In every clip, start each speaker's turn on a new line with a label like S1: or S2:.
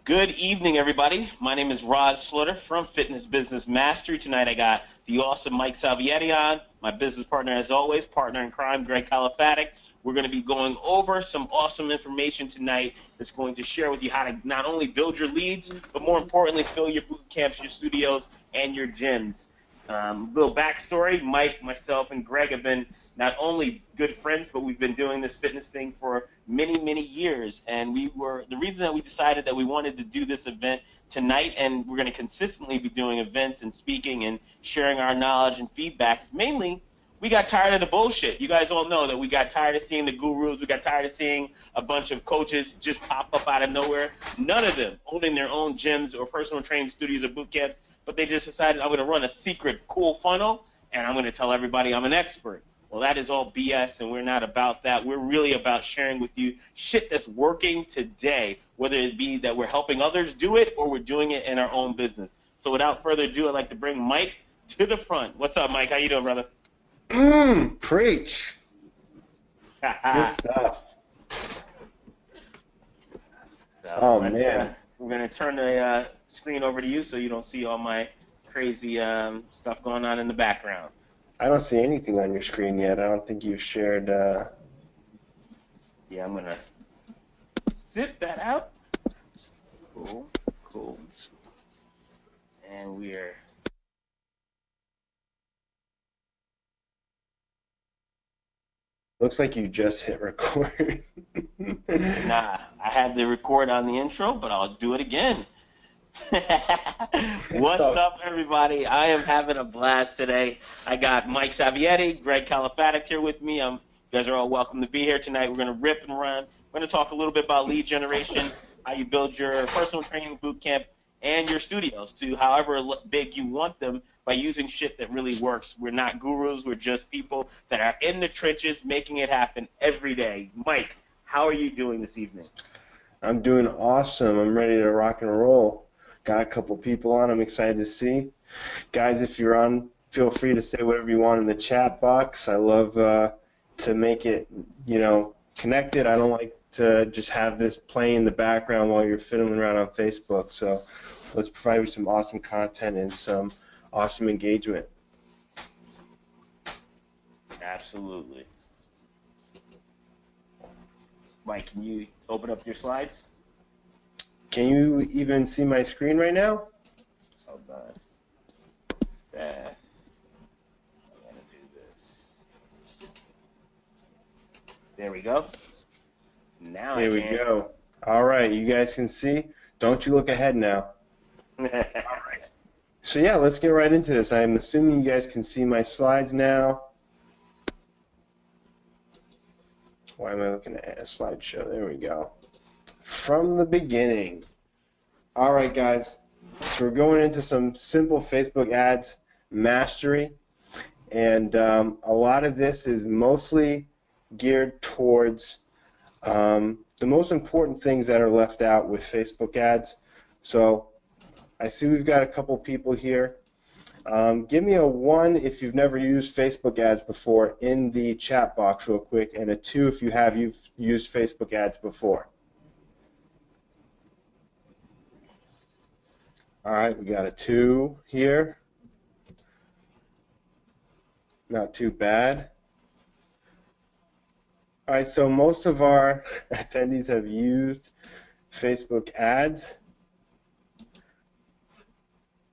S1: Good evening, everybody. My name is Rod Slutter from Fitness Business Mastery. Tonight I got the awesome Mike Salvietti on, my business partner as always, partner in crime, Greg Califatic. We're going to be going over some awesome information tonight that's going to share with you how to not only build your leads, but more importantly, fill your boot camps, your studios, and your gyms. Little backstory, Mike, myself, and Greg have been not only good friends, but we've been doing this fitness thing for many, many years. And the reason that we decided that we wanted to do this event tonight, and we're going to consistently be doing events and speaking and sharing our knowledge and feedback, mainly we got tired of the bullshit. You guys all know that we got tired of seeing the gurus. We got tired of seeing a bunch of coaches just pop up out of nowhere. None of them owning their own gyms or personal training studios or boot camps, but they just decided I'm going to run a secret cool funnel and I'm going to tell everybody I'm an expert. Well, that is all BS, and we're not about that. We're really about sharing with you shit that's working today, whether it be that we're helping others do it or we're doing it in our own business. So without further ado, I'd like to bring Mike to the front. What's up, Mike? How you doing, brother?
S2: Preach. Good stuff. Oh, man.
S1: We're going to turn the screen over to you so you don't see all my crazy stuff going on in the background.
S2: I don't see anything on your screen yet. I don't think you've shared.
S1: Yeah, I'm going to zip that out. Cool, cool. And we're...
S2: Looks like you just hit record.
S1: Nah, I had the record on the intro, but I'll do it again. What's up, everybody? I am having a blast today. I got Mike Savietti, Greg Califatic here with me. You guys are all welcome to be here tonight. We're going to rip and run. We're going to talk a little bit about lead generation, how you build your personal training boot camp and your studios to however big you want them by using shit that really works. We're not gurus. We're just people that are in the trenches making it happen every day. Mike, how are you doing this evening?
S2: I'm doing awesome. I'm ready to rock and roll. Got a couple people on I'm excited to see. Guys, if you're on, feel free to say whatever you want in the chat box. I love to make it, connected. I don't like to just have this play in the background while you're fiddling around on Facebook. So let's provide you some awesome content and some awesome engagement.
S1: Absolutely. Mike, can you open up your slides?
S2: Can you even see my screen right now?
S1: Hold on. I'm going to do this. There we go. Now
S2: Here we go. All right, you guys can see. Don't you look ahead now. All right. So yeah, let's get right into this. I'm assuming you guys can see my slides now. Why am I looking at a slideshow? There we go. From the beginning. All right, guys. So we're going into some simple Facebook ads mastery. And a lot of this is mostly geared towards the most important things that are left out with Facebook ads. So I see we've got a couple people here. Give me a 1 if you've never used Facebook ads before in the chat box real quick, and a 2 if you've used Facebook ads before. All right, we got a 2 here. Not too bad. All right, so most of our attendees have used Facebook ads,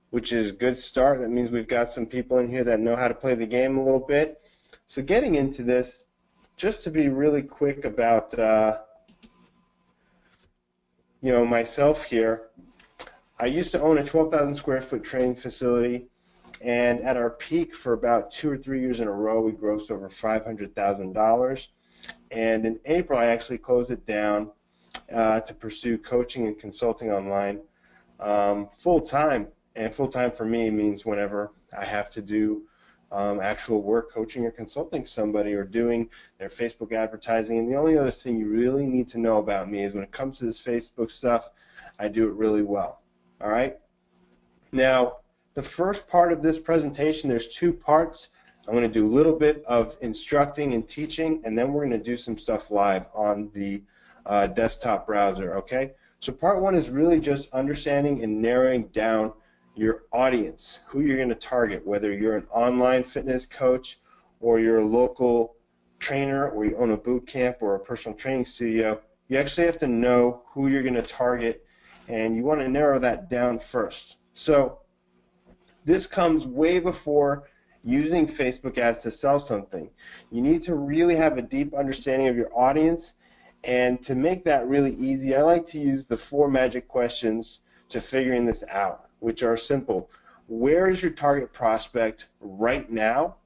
S2: which is a good start. That means we've got some people in here that know how to play the game a little bit. So getting into this, just to be really quick about myself here, I used to own a 12,000 square foot training facility, and at our peak for about 2 or 3 years in a row, we grossed over $500,000. And in April, I actually closed it down to pursue coaching and consulting online full-time. And full-time for me means whenever I have to do actual work coaching or consulting somebody or doing their Facebook advertising. And the only other thing you really need to know about me is when it comes to this Facebook stuff, I do it really well. All right? Now, the first part of this presentation, there's 2 parts. I'm going to do a little bit of instructing and teaching, and then we're going to do some stuff live on the desktop browser, okay? So part one is really just understanding and narrowing down your audience, who you're going to target, whether you're an online fitness coach or you're a local trainer or you own a boot camp or a personal training studio. You actually have to know who you're going to target, and you want to narrow that down first. So this comes way before using Facebook ads to sell something. You need to really have a deep understanding of your audience, and to make that really easy, I like to use the 4 magic questions to figuring this out, which are simple. Where is your target prospect right now?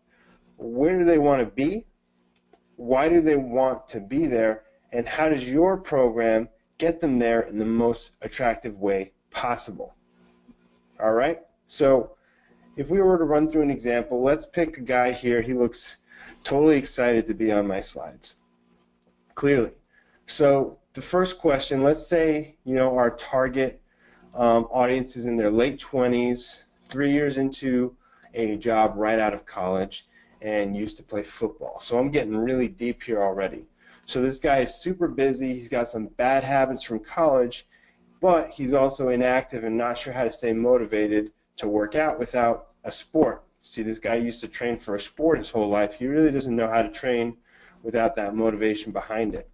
S2: Where do they want to be? Why do they want to be there? And how does your program get them there in the most attractive way possible? All right? So if we were to run through an example, let's pick a guy here. He looks totally excited to be on my slides, clearly. So the first question, let's say, our target audience is in their late 20s, 3 years into a job right out of college, and used to play football. So I'm getting really deep here already. So this guy is super busy. He's got some bad habits from college, but he's also inactive and not sure how to stay motivated to work out without a sport. See, this guy used to train for a sport his whole life. He really doesn't know how to train without that motivation behind it.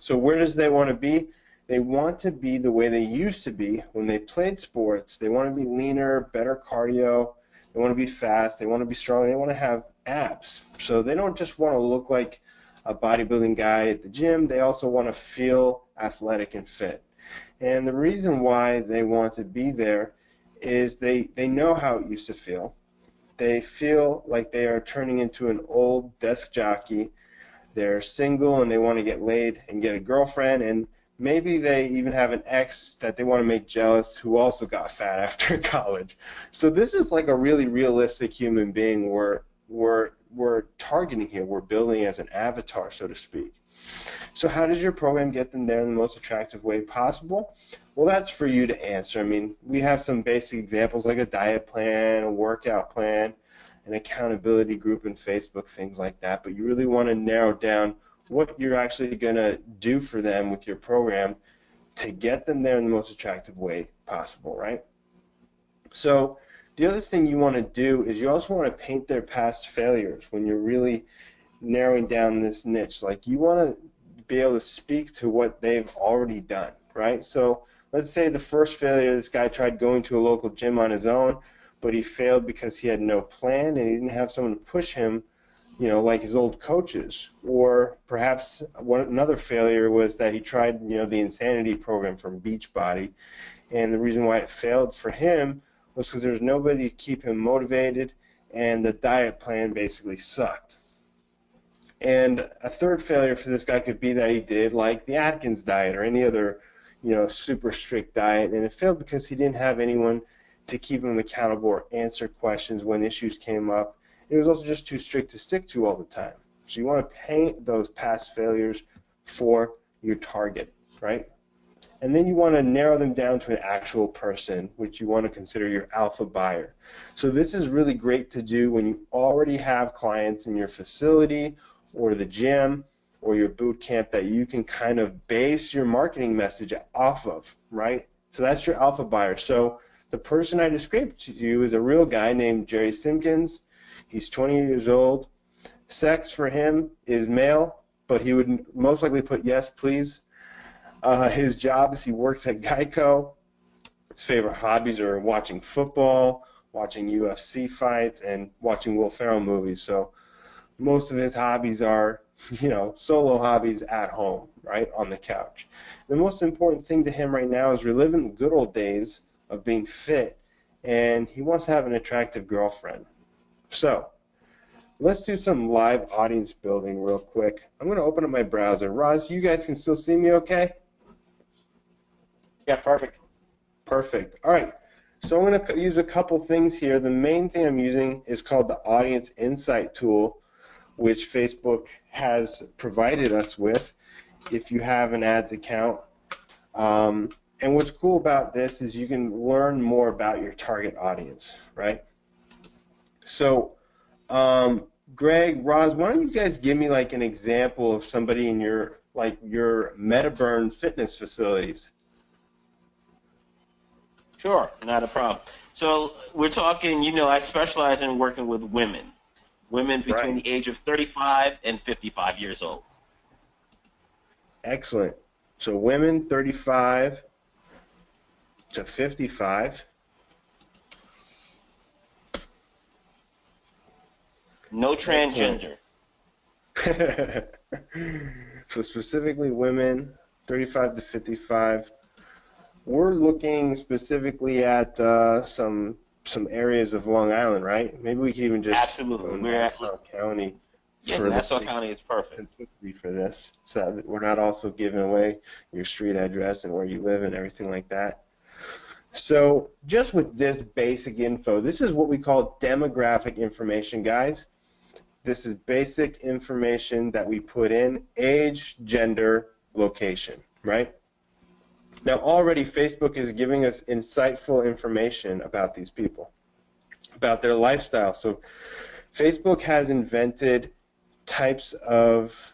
S2: So where does they want to be? They want to be the way they used to be when they played sports. They want to be leaner, better cardio. They want to be fast. They want to be strong. They want to have abs. So they don't just want to look like a bodybuilding guy at the gym. They also want to feel athletic and fit. And the reason why they want to be there is they know how it used to feel. They feel like they are turning into an old desk jockey. They're single and they want to get laid and get a girlfriend, and maybe they even have an ex that they want to make jealous who also got fat after college. So this is like a really realistic human being we're targeting here. We're building as an avatar, so to speak. So how does your program get them there in the most attractive way possible? Well, that's for you to answer. I mean, we have some basic examples like a diet plan, a workout plan, an accountability group in Facebook, things like that. But you really want to narrow down what you're actually going to do for them with your program to get them there in the most attractive way possible, right? So the other thing you want to do is you also want to paint their past failures when you're really narrowing down this niche. Like, you want to be able to speak to what they've already done, right? So let's say the first failure, this guy tried going to a local gym on his own, but he failed because he had no plan and he didn't have someone to push him, like his old coaches. Or perhaps another failure was that he tried, the Insanity program from Beachbody, and the reason why it failed for him was because there was nobody to keep him motivated, and the diet plan basically sucked. And a third failure for this guy could be that he did like the Atkins diet or any other, super strict diet, and it failed because he didn't have anyone to keep him accountable or answer questions when issues came up. It was also just too strict to stick to all the time. So you want to paint those past failures for your target, right? And then you want to narrow them down to an actual person, which you want to consider your alpha buyer. So this is really great to do when you already have clients in your facility or the gym or your boot camp that you can kind of base your marketing message off of, right? So that's your alpha buyer. So the person I described to you is a real guy named Jerry Simpkins. He's 20 years old. Sex for him is male, but he would most likely put yes, please. His job is he works at Geico. His favorite hobbies are watching football, watching UFC fights, and watching Will Ferrell movies. So most of his hobbies are, solo hobbies at home, right, on the couch. The most important thing to him right now is reliving the good old days of being fit, and he wants to have an attractive girlfriend. So let's do some live audience building real quick. I'm going to open up my browser. Roz, you guys can still see me okay?
S1: Yeah, perfect.
S2: Perfect. All right. So I'm going to use a couple things here. The main thing I'm using is called the Audience Insight tool, which Facebook has provided us with if you have an ads account. And what's cool about this is you can learn more about your target audience, right? So, Greg, Roz, why don't you guys give me like an example of somebody in your Metaburn fitness facilities?
S1: Sure, not a problem. So we're talking, I specialize in working with women between
S2: Right.
S1: the age of 35 and 55 years old.
S2: Excellent. So women 35 to 55.
S1: No
S2: Excellent.
S1: transgender.
S2: So specifically women 35 to 55. We're looking specifically at some areas of Long Island, right? Maybe we could even just go
S1: Absolutely.
S2: Nassau County
S1: Yeah,
S2: for the
S1: Nassau
S2: sake
S1: County is perfect.
S2: of simplicity for this, so that we're not also giving away your street address and where you live and everything like that. So just with this basic info, this is what we call demographic information, guys. This is basic information that we put in: age, gender, location, right? Now already Facebook is giving us insightful information about these people, about their lifestyle. So Facebook has invented types of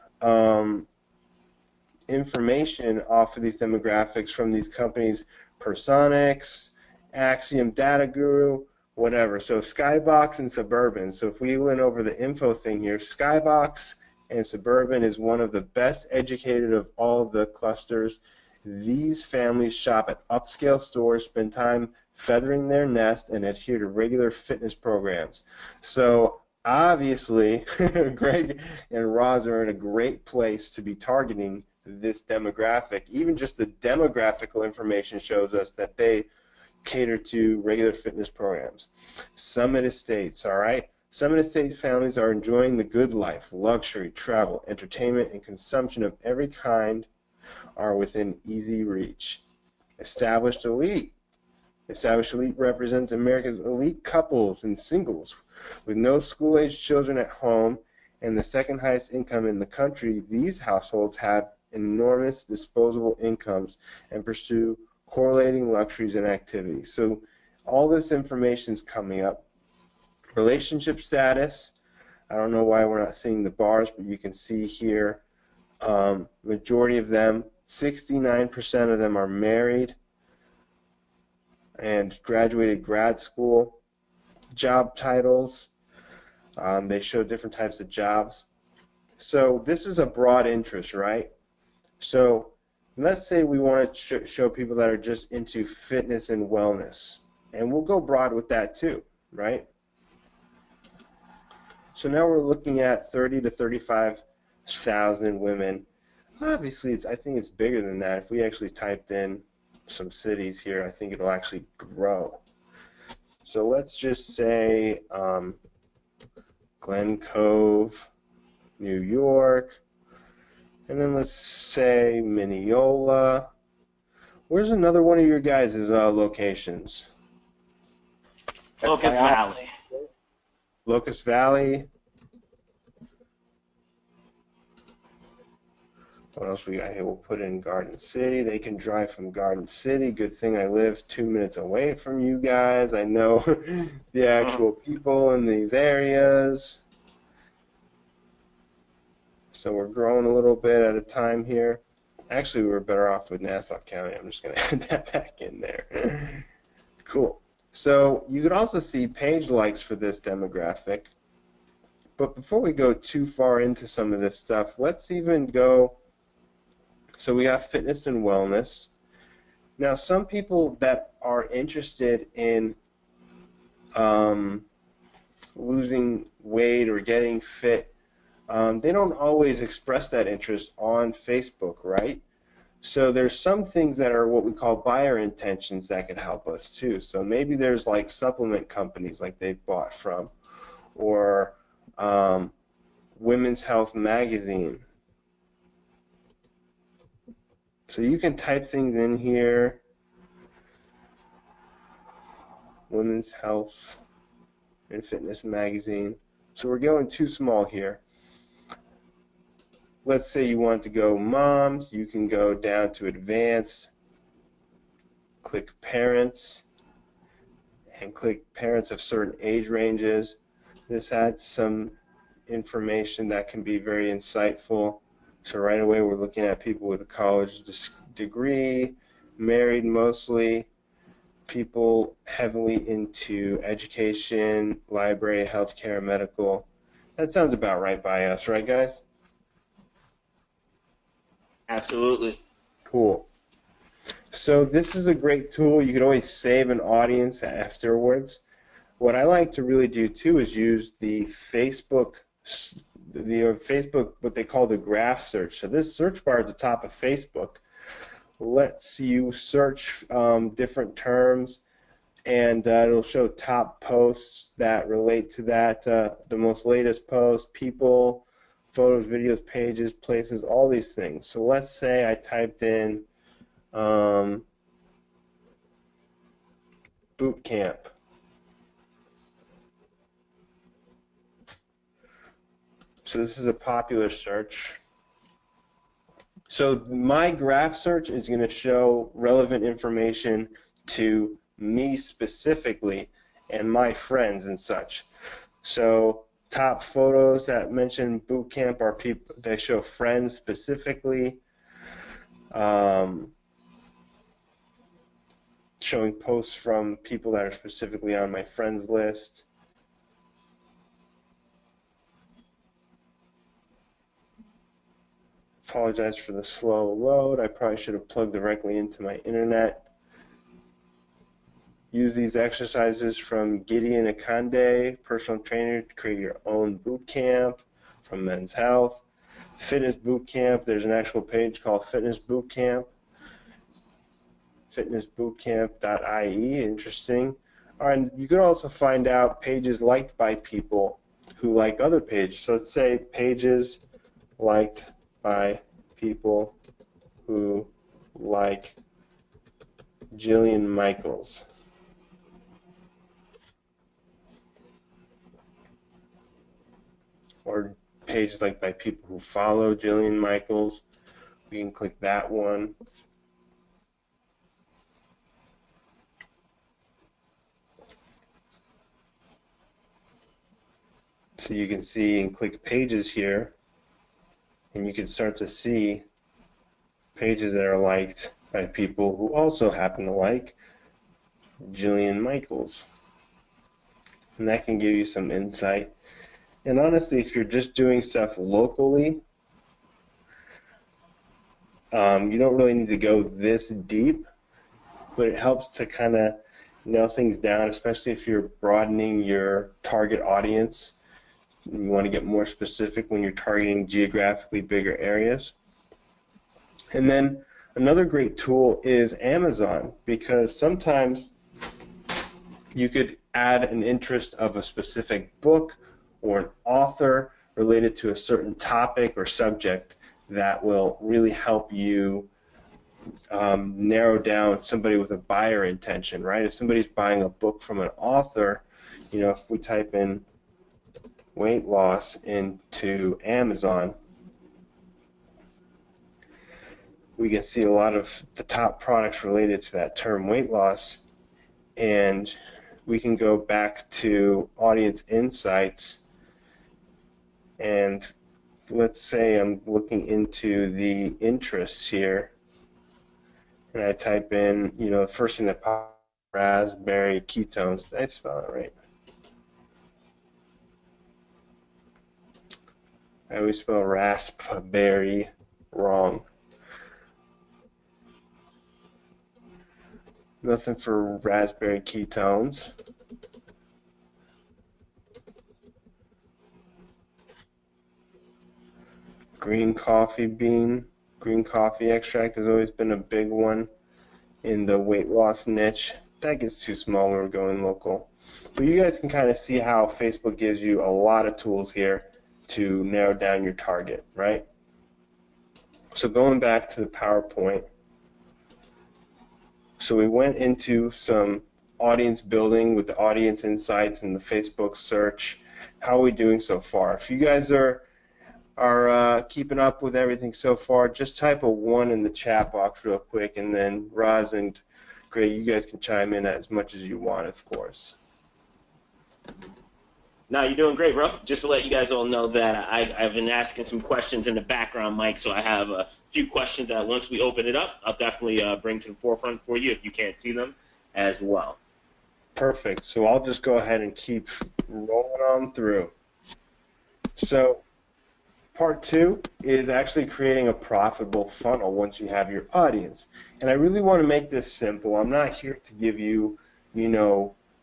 S2: information off of these demographics from these companies: Personix, Axiom Data Guru, whatever. So Skybox and Suburban. So if we went over the info thing here, Skybox and Suburban is one of the best educated of all the clusters. These families shop at upscale stores, spend time feathering their nest, and adhere to regular fitness programs. So obviously, Greg and Roz are in a great place to be targeting this demographic. Even just the demographical information shows us that they cater to regular fitness programs. Summit Estates, all right? Summit Estates families are enjoying the good life. Luxury, travel, entertainment, and consumption of every kind are within easy reach. Established Elite. Established Elite represents America's elite couples and singles with no school-aged children at home and the second highest income in the country. These households have enormous disposable incomes and pursue correlating luxuries and activities. So all this information is coming up. Relationship status. I don't know why we're not seeing the bars, but you can see here, majority of them, 69% of them are married and graduated grad school. Job titles, they show different types of jobs. So this is a broad interest, right? So let's say we want to show people that are just into fitness and wellness, and we'll go broad with that too, right? So now we're looking at 30 to 35,000 women. Obviously, I think it's bigger than that. If we actually typed in some cities here, I think it'll actually grow. So let's just say Glen Cove, New York, and then let's say Mineola. Where's another one of your guys' locations?
S1: Locust Valley.
S2: Locust Valley. What else we got here? We'll put in Garden City. They can drive from Garden City. Good thing I live 2 minutes away from you guys. I know the actual people in these areas. So we're growing a little bit at a time here. Actually, we were better off with Nassau County. I'm just going to add that back in there. Cool. So you could also see page likes for this demographic. But before we go too far into some of this stuff, let's even go. So we got fitness and wellness. Now, some people that are interested in losing weight or getting fit, they don't always express that interest on Facebook, right? So there's some things that are what we call buyer intentions that could help us too. So maybe there's like supplement companies like they've bought from, or Women's Health Magazine. So you can type things in here. Women's Health and Fitness Magazine. So we're going too small here. Let's say you want to go moms, you can go down to advanced, click parents, and click parents of certain age ranges. This adds some information that can be very insightful. So right away we're looking at people with a college degree, married mostly, people heavily into education, library, healthcare, medical. That sounds about right by us, right, guys?
S1: Absolutely.
S2: Cool. So this is a great tool. You can always save an audience afterwards. What I like to really do too is use the Facebook, what they call the graph search. So this search bar at the top of Facebook lets you search different terms, and it'll show top posts that relate to that, the most latest posts, people, photos, videos, pages, places, all these things. So let's say I typed in boot camp. So this is a popular search. So my graph search is going to show relevant information to me specifically and my friends and such. So top photos that mention boot camp are people, they show friends specifically, showing posts from people that are specifically on my friends list. Apologize for the slow load. I probably should have plugged directly into my internet. Use these exercises from Gideon Akande, personal trainer, to create your own boot camp from Men's Health. Fitness Boot Camp, there's an actual page called Fitness Boot Camp. Fitnessbootcamp.ie, interesting. And you could also find out pages liked by people who like other pages. So let's say pages liked by people who like Jillian Michaels. Or pages liked by people who follow Jillian Michaels. We can click that one. So you can see and click pages here, and you can start to see pages that are liked by people who also happen to like Jillian Michaels. And that can give you some insight. And honestly, if you're just doing stuff locally, you don't really need to go this deep, but it helps to kind of nail things down, especially if you're broadening your target audience. You want to get more specific when you're targeting geographically bigger areas. And then another great tool is Amazon, because sometimes you could add an interest of a specific book or an author related to a certain topic or subject that will really help you narrow down somebody with a buyer intention, right? If somebody's buying a book from an author, you know, if we type in weight loss into Amazon, we can see a lot of the top products related to that term weight loss, and we can go back to audience insights, and let's say I'm looking into the interests here, and I type in, you know, the first thing that pops up, raspberry ketones. Did I spell it right? I always spell raspberry wrong. Nothing for raspberry ketones. Green coffee bean. Green coffee extract has always been a big one in the weight loss niche. That gets too small when we're going local. But you guys can kind of see how Facebook gives you a lot of tools here to narrow down your target, right? So going back to the PowerPoint, so we went into some audience building with the audience insights and the Facebook search. How are we doing so far? If you guys are keeping up with everything so far, just type a 1 in the chat box real quick, and then Roz and Gray, you guys can chime in as much as you want, of course.
S1: No, you're doing great, bro. Just to let you guys all know that I've been asking some questions in the background, Mike, so I have a few questions that once we open it up, I'll definitely bring to the forefront for you if you can't see them. as well.
S2: Perfect. So I'll just go ahead and keep rolling on through. So part two is actually creating a profitable funnel once you have your audience. And I really want to make this simple. I'm not here to give you,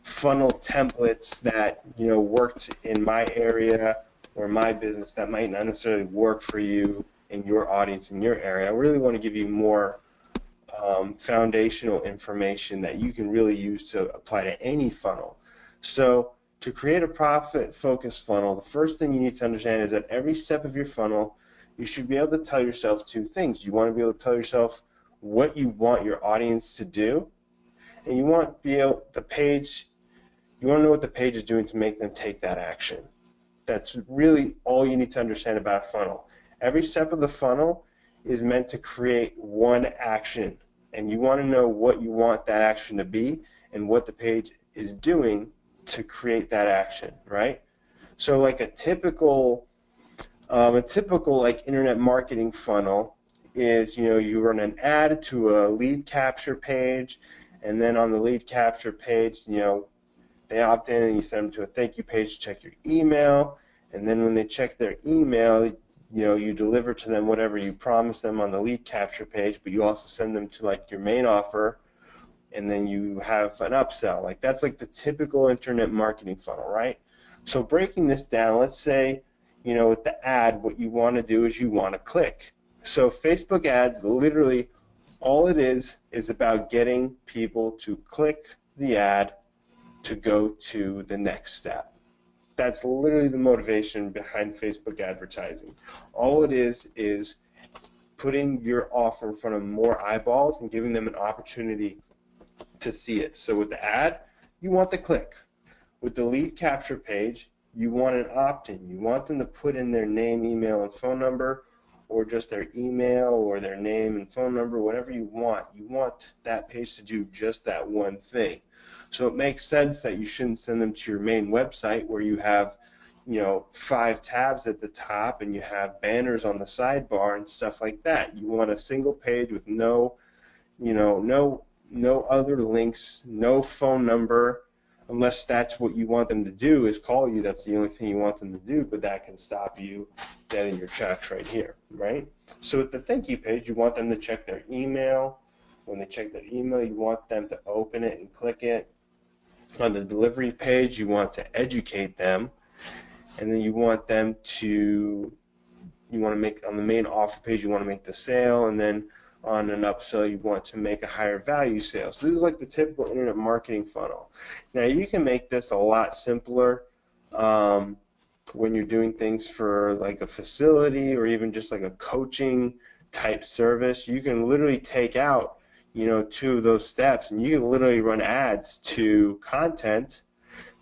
S2: funnel templates that, worked in my area or my business that might not necessarily work for you and your audience in your area. I really want to give you more foundational information that you can really use to apply to any funnel. So to create a profit-focused funnel, the first thing you need to understand is that every step of your funnel, you should be able to tell yourself two things. You want to be able to tell yourself what you want your audience to do, and you want to be able, you want to know what the page is doing to make them take that action. That's really all you need to understand about a funnel. Every step of the funnel is meant to create one action, and you want to know what you want that action to be and what the page is doing to create that action, right? So like a typical like internet marketing funnel is, you run an ad to a lead capture page, and then on the lead capture page, they opt in and you send them to a thank you page to check your email, and then when they check their email, you deliver to them whatever you promised them on the lead capture page, but you also send them to like your main offer, and then you have an upsell. Like that's like the typical internet marketing funnel, right? So breaking this down, let's say, with the ad, what you want to do is you want to click. So Facebook ads, literally all it is about getting people to click the ad to go to the next step. That's literally the motivation behind Facebook advertising. All it is putting your offer in front of more eyeballs and giving them an opportunity to see it. So with the ad, you want the click. With the lead capture page, you want an opt-in. You want them to put in their name, email, and phone number, or just their email or their name and phone number, whatever you want. You want that page to do just that one thing. So it makes sense that you shouldn't send them to your main website where you have, 5 tabs at the top and you have banners on the sidebar and stuff like that. You want a single page with no other links, no phone number, unless that's what you want them to do is call you. That's the only thing you want them to do, but that can stop you dead in your tracks right here, right? So with the thank you page, you want them to check their email. When they check their email, you want them to open it and click it. On the delivery page, you want to educate them, and then you want them to, on the main offer page, you want to make the sale, and then on an upsell, you want to make a higher value sale. So this is like the typical internet marketing funnel. Now you can make this a lot simpler when you're doing things for like a facility or even just like a coaching type service. You can literally take out 2 of those steps, and you can literally run ads to content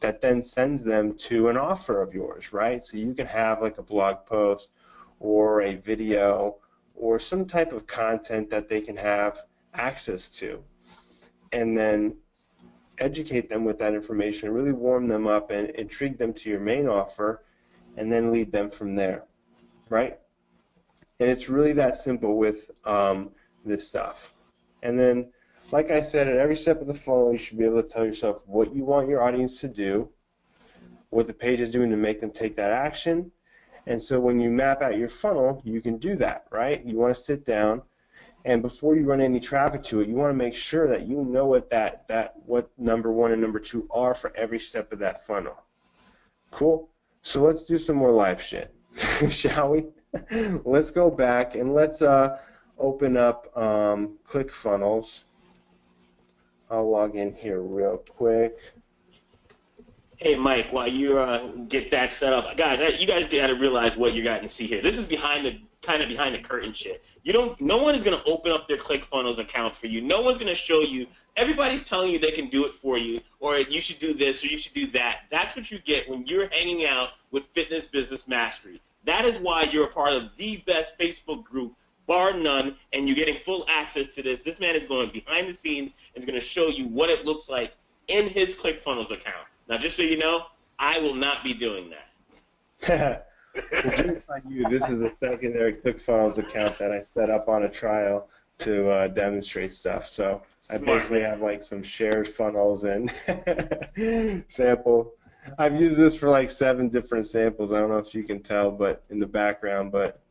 S2: that then sends them to an offer of yours, right? So you can have like a blog post or a video or some type of content that they can have access to, and then educate them with that information, really warm them up and intrigue them to your main offer, and then lead them from there, right? And it's really that simple with this stuff. And then, like I said, at every step of the funnel, you should be able to tell yourself what you want your audience to do, what the page is doing to make them take that action. And so when you map out your funnel, you can do that, right? You want to sit down, and before you run any traffic to it, you want to make sure that you know what what number 1 and number 2 are for every step of that funnel. Cool? So let's do some more live shit, shall we? Let's go back and let's open up ClickFunnels. I'll log in here real quick.
S1: Hey, Mike, while you get that set up, guys, you guys got to realize what you're going to see here. This is behind the curtain shit. No one is going to open up their ClickFunnels account for you. No one's going to show you. Everybody's telling you they can do it for you, or you should do this, or you should do that. That's what you get when you're hanging out with Fitness Business Mastery. That is why you're a part of the best Facebook group, bar none, and you're getting full access to this. This man is going behind the scenes and is going to show you what it looks like in his ClickFunnels account. Now, just so you know, I will not be doing that.
S2: Just like you, this is a secondary ClickFunnels account that I set up on a trial to demonstrate stuff. So I
S1: Smart,
S2: basically
S1: man.
S2: have like some shared funnels and sample. I've used this for like 7 different samples. I don't know if you can tell, but in the background, but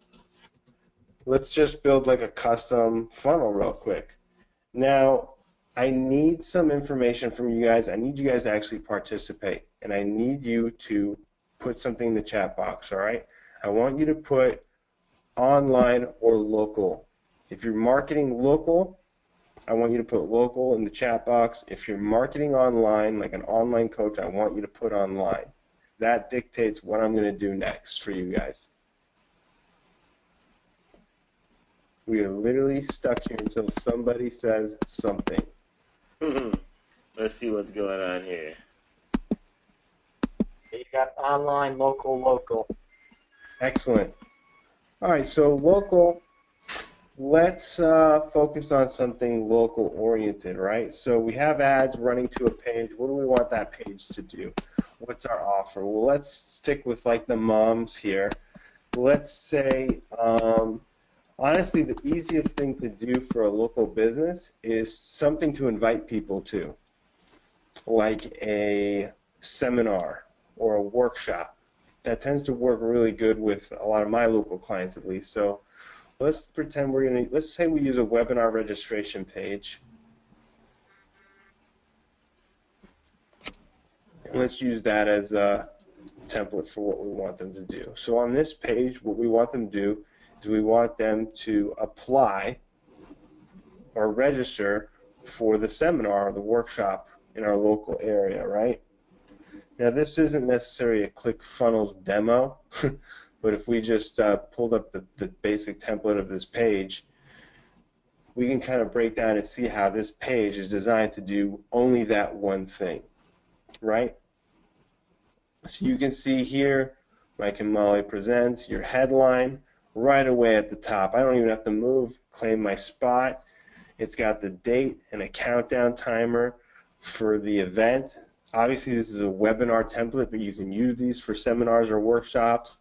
S2: let's just build like a custom funnel real quick. Now, I need some information from you guys. I need you guys to actually participate, and I need you to put something in the chat box, all right? I want you to put online or local. If you're marketing local, I want you to put local in the chat box. If you're marketing online, like an online coach, I want you to put online. That dictates what I'm going to do next for you guys. We are literally stuck here until somebody says something.
S1: Let's see what's going on here.
S3: You got online, local, local.
S2: Excellent. All right, so local, let's focus on something local oriented, right? So we have ads running to a page. What do we want that page to do? What's our offer? Well, let's stick with like the moms here. Let's say, honestly, the easiest thing to do for a local business is something to invite people to, like a seminar or a workshop. That tends to work really good with a lot of my local clients, at least. So let's pretend let's say we use a webinar registration page. And let's use that as a template for what we want them to do. So on this page, what we want them to do is we want them to apply or register for the seminar or the workshop in our local area, right? Now, this isn't necessarily a ClickFunnels demo, but if we just pulled up the basic template of this page, we can kind of break down and see how this page is designed to do only that one thing, right? So you can see here, Mike and Molly presents your headline right away at the top. I don't even have to move, claim my spot. It's got the date and a countdown timer for the event. Obviously, this is a webinar template, but you can use these for seminars or workshops.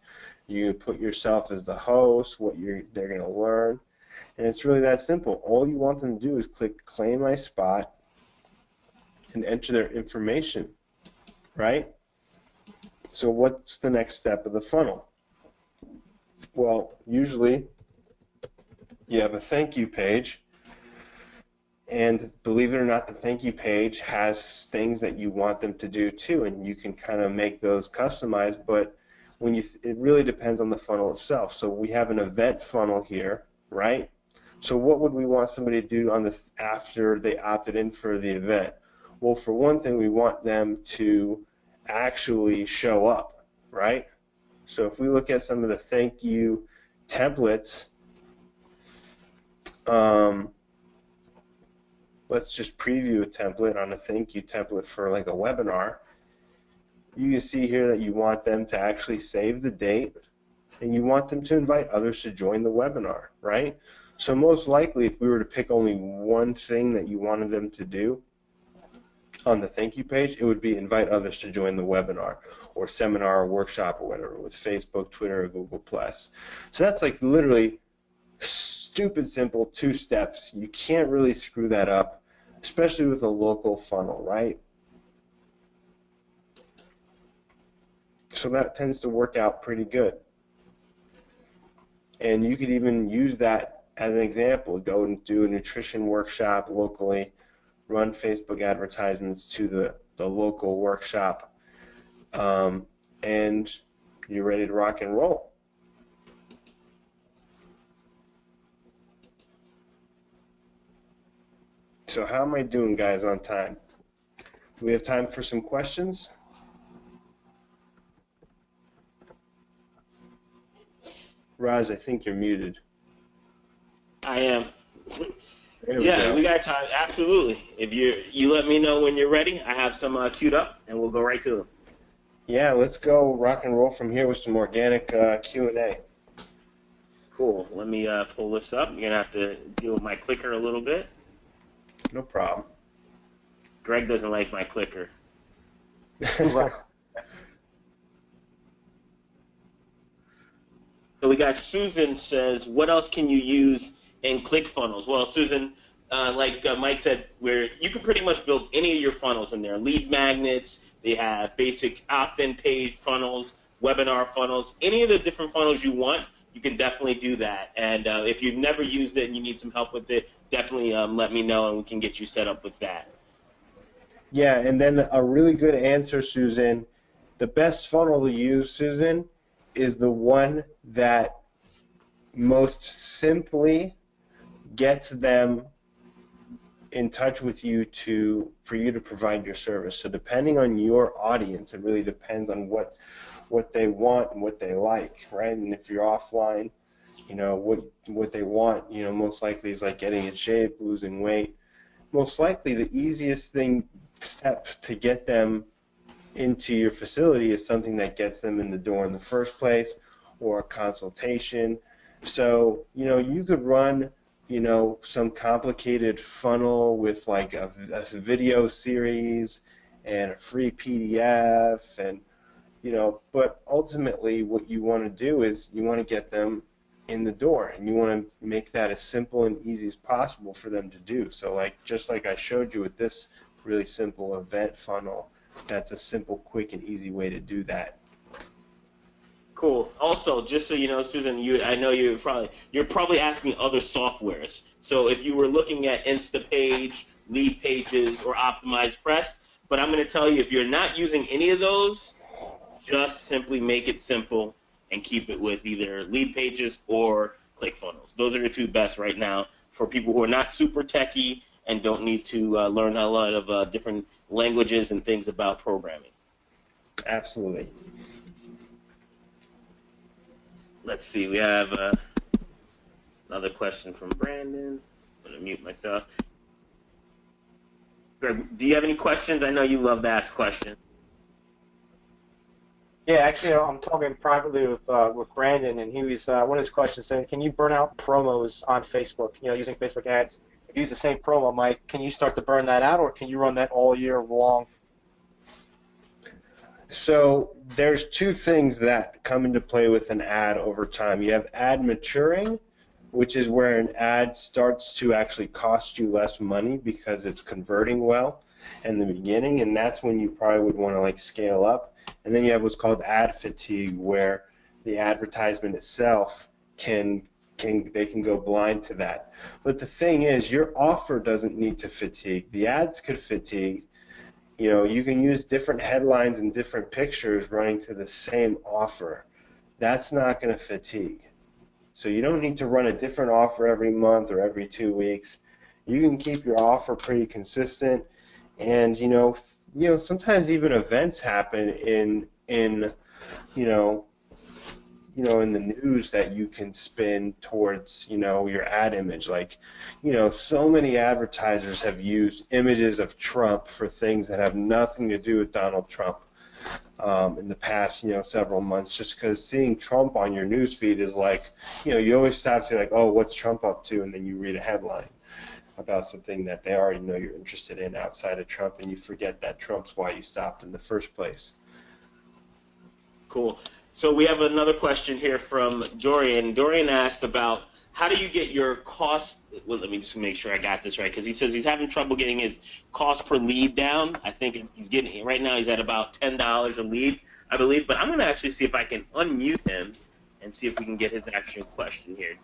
S2: You can put yourself as the host, what they're going to learn, and it's really that simple. All you want them to do is click Claim My Spot and enter their information, right? So what's the next step of the funnel? Well, usually you have a thank you page. And believe it or not, the thank you page has things that you want them to do too, and you can kind of make those customized, but it really depends on the funnel itself. So we have an event funnel here, right? So what would we want somebody to do after they opted in for the event? Well, for one thing, we want them to actually show up, right? So if we look at some of the thank you templates, let's just preview a template on a thank you template for like a webinar. You can see here that you want them to actually save the date and you want them to invite others to join the webinar, right? So most likely if we were to pick only one thing that you wanted them to do on the thank you page, it would be invite others to join the webinar or seminar or workshop or whatever with Facebook, Twitter, or Google+. So that's like literally stupid simple 2 steps. You can't really screw that up, especially with a local funnel, right? So that tends to work out pretty good. And you could even use that as an example. Go and do a nutrition workshop locally, run Facebook advertisements to the local workshop, and you're ready to rock and roll. So how am I doing, guys, on time? Do we have time for some questions? Raj, I think you're muted.
S1: I am.
S2: We
S1: We got time. Absolutely. If you let me know when you're ready, I have some queued up, and we'll go right to them.
S2: Yeah, let's go rock and roll from here with some organic Q&A.
S1: Cool. Let me pull this up. You're gonna have to deal with my clicker a little bit.
S2: No problem.
S1: Greg doesn't like my clicker. So we got Susan says, what else can you use and ClickFunnels. Well, Susan, like Mike said, where you can pretty much build any of your funnels in there. Lead magnets, they have basic opt-in page funnels, webinar funnels, any of the different funnels you want, you can definitely do that. And if you've never used it and you need some help with it, definitely let me know and we can get you set up with that.
S2: Yeah, and then a really good answer, Susan. The best funnel to use, Susan, is the one that most simply gets them in touch with you for you to provide your service. So depending on your audience, it really depends on what they want and what they like, right? And if you're offline, you know, what they want, you know, most likely is like getting in shape, losing weight. Most likely the easiest step to get them into your facility is something that gets them in the door in the first place, or a consultation. So, you know, you could run, you know, some complicated funnel with like a video series and a free PDF, and, you know, but ultimately what you want to do is you want to get them in the door, and you want to make that as simple and easy as possible for them to do. So like, just like I showed you with this really simple event funnel, that's a simple, quick, and easy way to do that.
S1: Cool. Also, just so you know, Susan, I know you're probably asking other softwares. So if you were looking at Instapage, Lead Pages, or Optimize Press, but I'm going to tell you, if you're not using any of those, just simply make it simple and keep it with either Lead Pages or ClickFunnels. Those are the two best right now for people who are not super techie and don't need to learn a lot of different languages and things about programming.
S2: Absolutely.
S1: Let's see, we have another question from Brandon. I'm going to mute myself. Greg, do you have any questions? I know you love to ask questions.
S3: Yeah, actually, I'm talking privately with Brandon, and he was one of his questions saying, "Can you burn out promos on Facebook? You know, using Facebook ads. If you use the same promo, Mike, can you start to burn that out, or can you run that all year long?"
S2: So there's two things that come into play with an ad over time. You have ad maturing, which is where an ad starts to actually cost you less money because it's converting well in the beginning, and that's when you probably would want to like scale up. And then you have what's called ad fatigue, where the advertisement itself can go blind to that. But the thing is, your offer doesn't need to fatigue. The ads could fatigue. You know, you can use different headlines and different pictures running to the same offer. That's not going to fatigue. So you don't need to run a different offer every month or every 2 weeks. You can keep your offer pretty consistent, and you know sometimes even events happen in in the news that you can spin towards, your ad image. Like, so many advertisers have used images of Trump for things that have nothing to do with Donald Trump in the past, several months, just because seeing Trump on your news feed is like, you always stop to say like, oh, what's Trump up to? And then you read a headline about something that they already know you're interested in outside of Trump, and you forget that Trump's why you stopped in the first place.
S1: Cool. So we have another question here from Dorian. Dorian asked about how do you get your cost, well, let me just make sure I got this right, because he says he's having trouble getting his cost per lead down. I think he's getting, right now he's at about $10 a lead, I believe, but I'm going to actually see if I can unmute him and see if we can get his actual question here.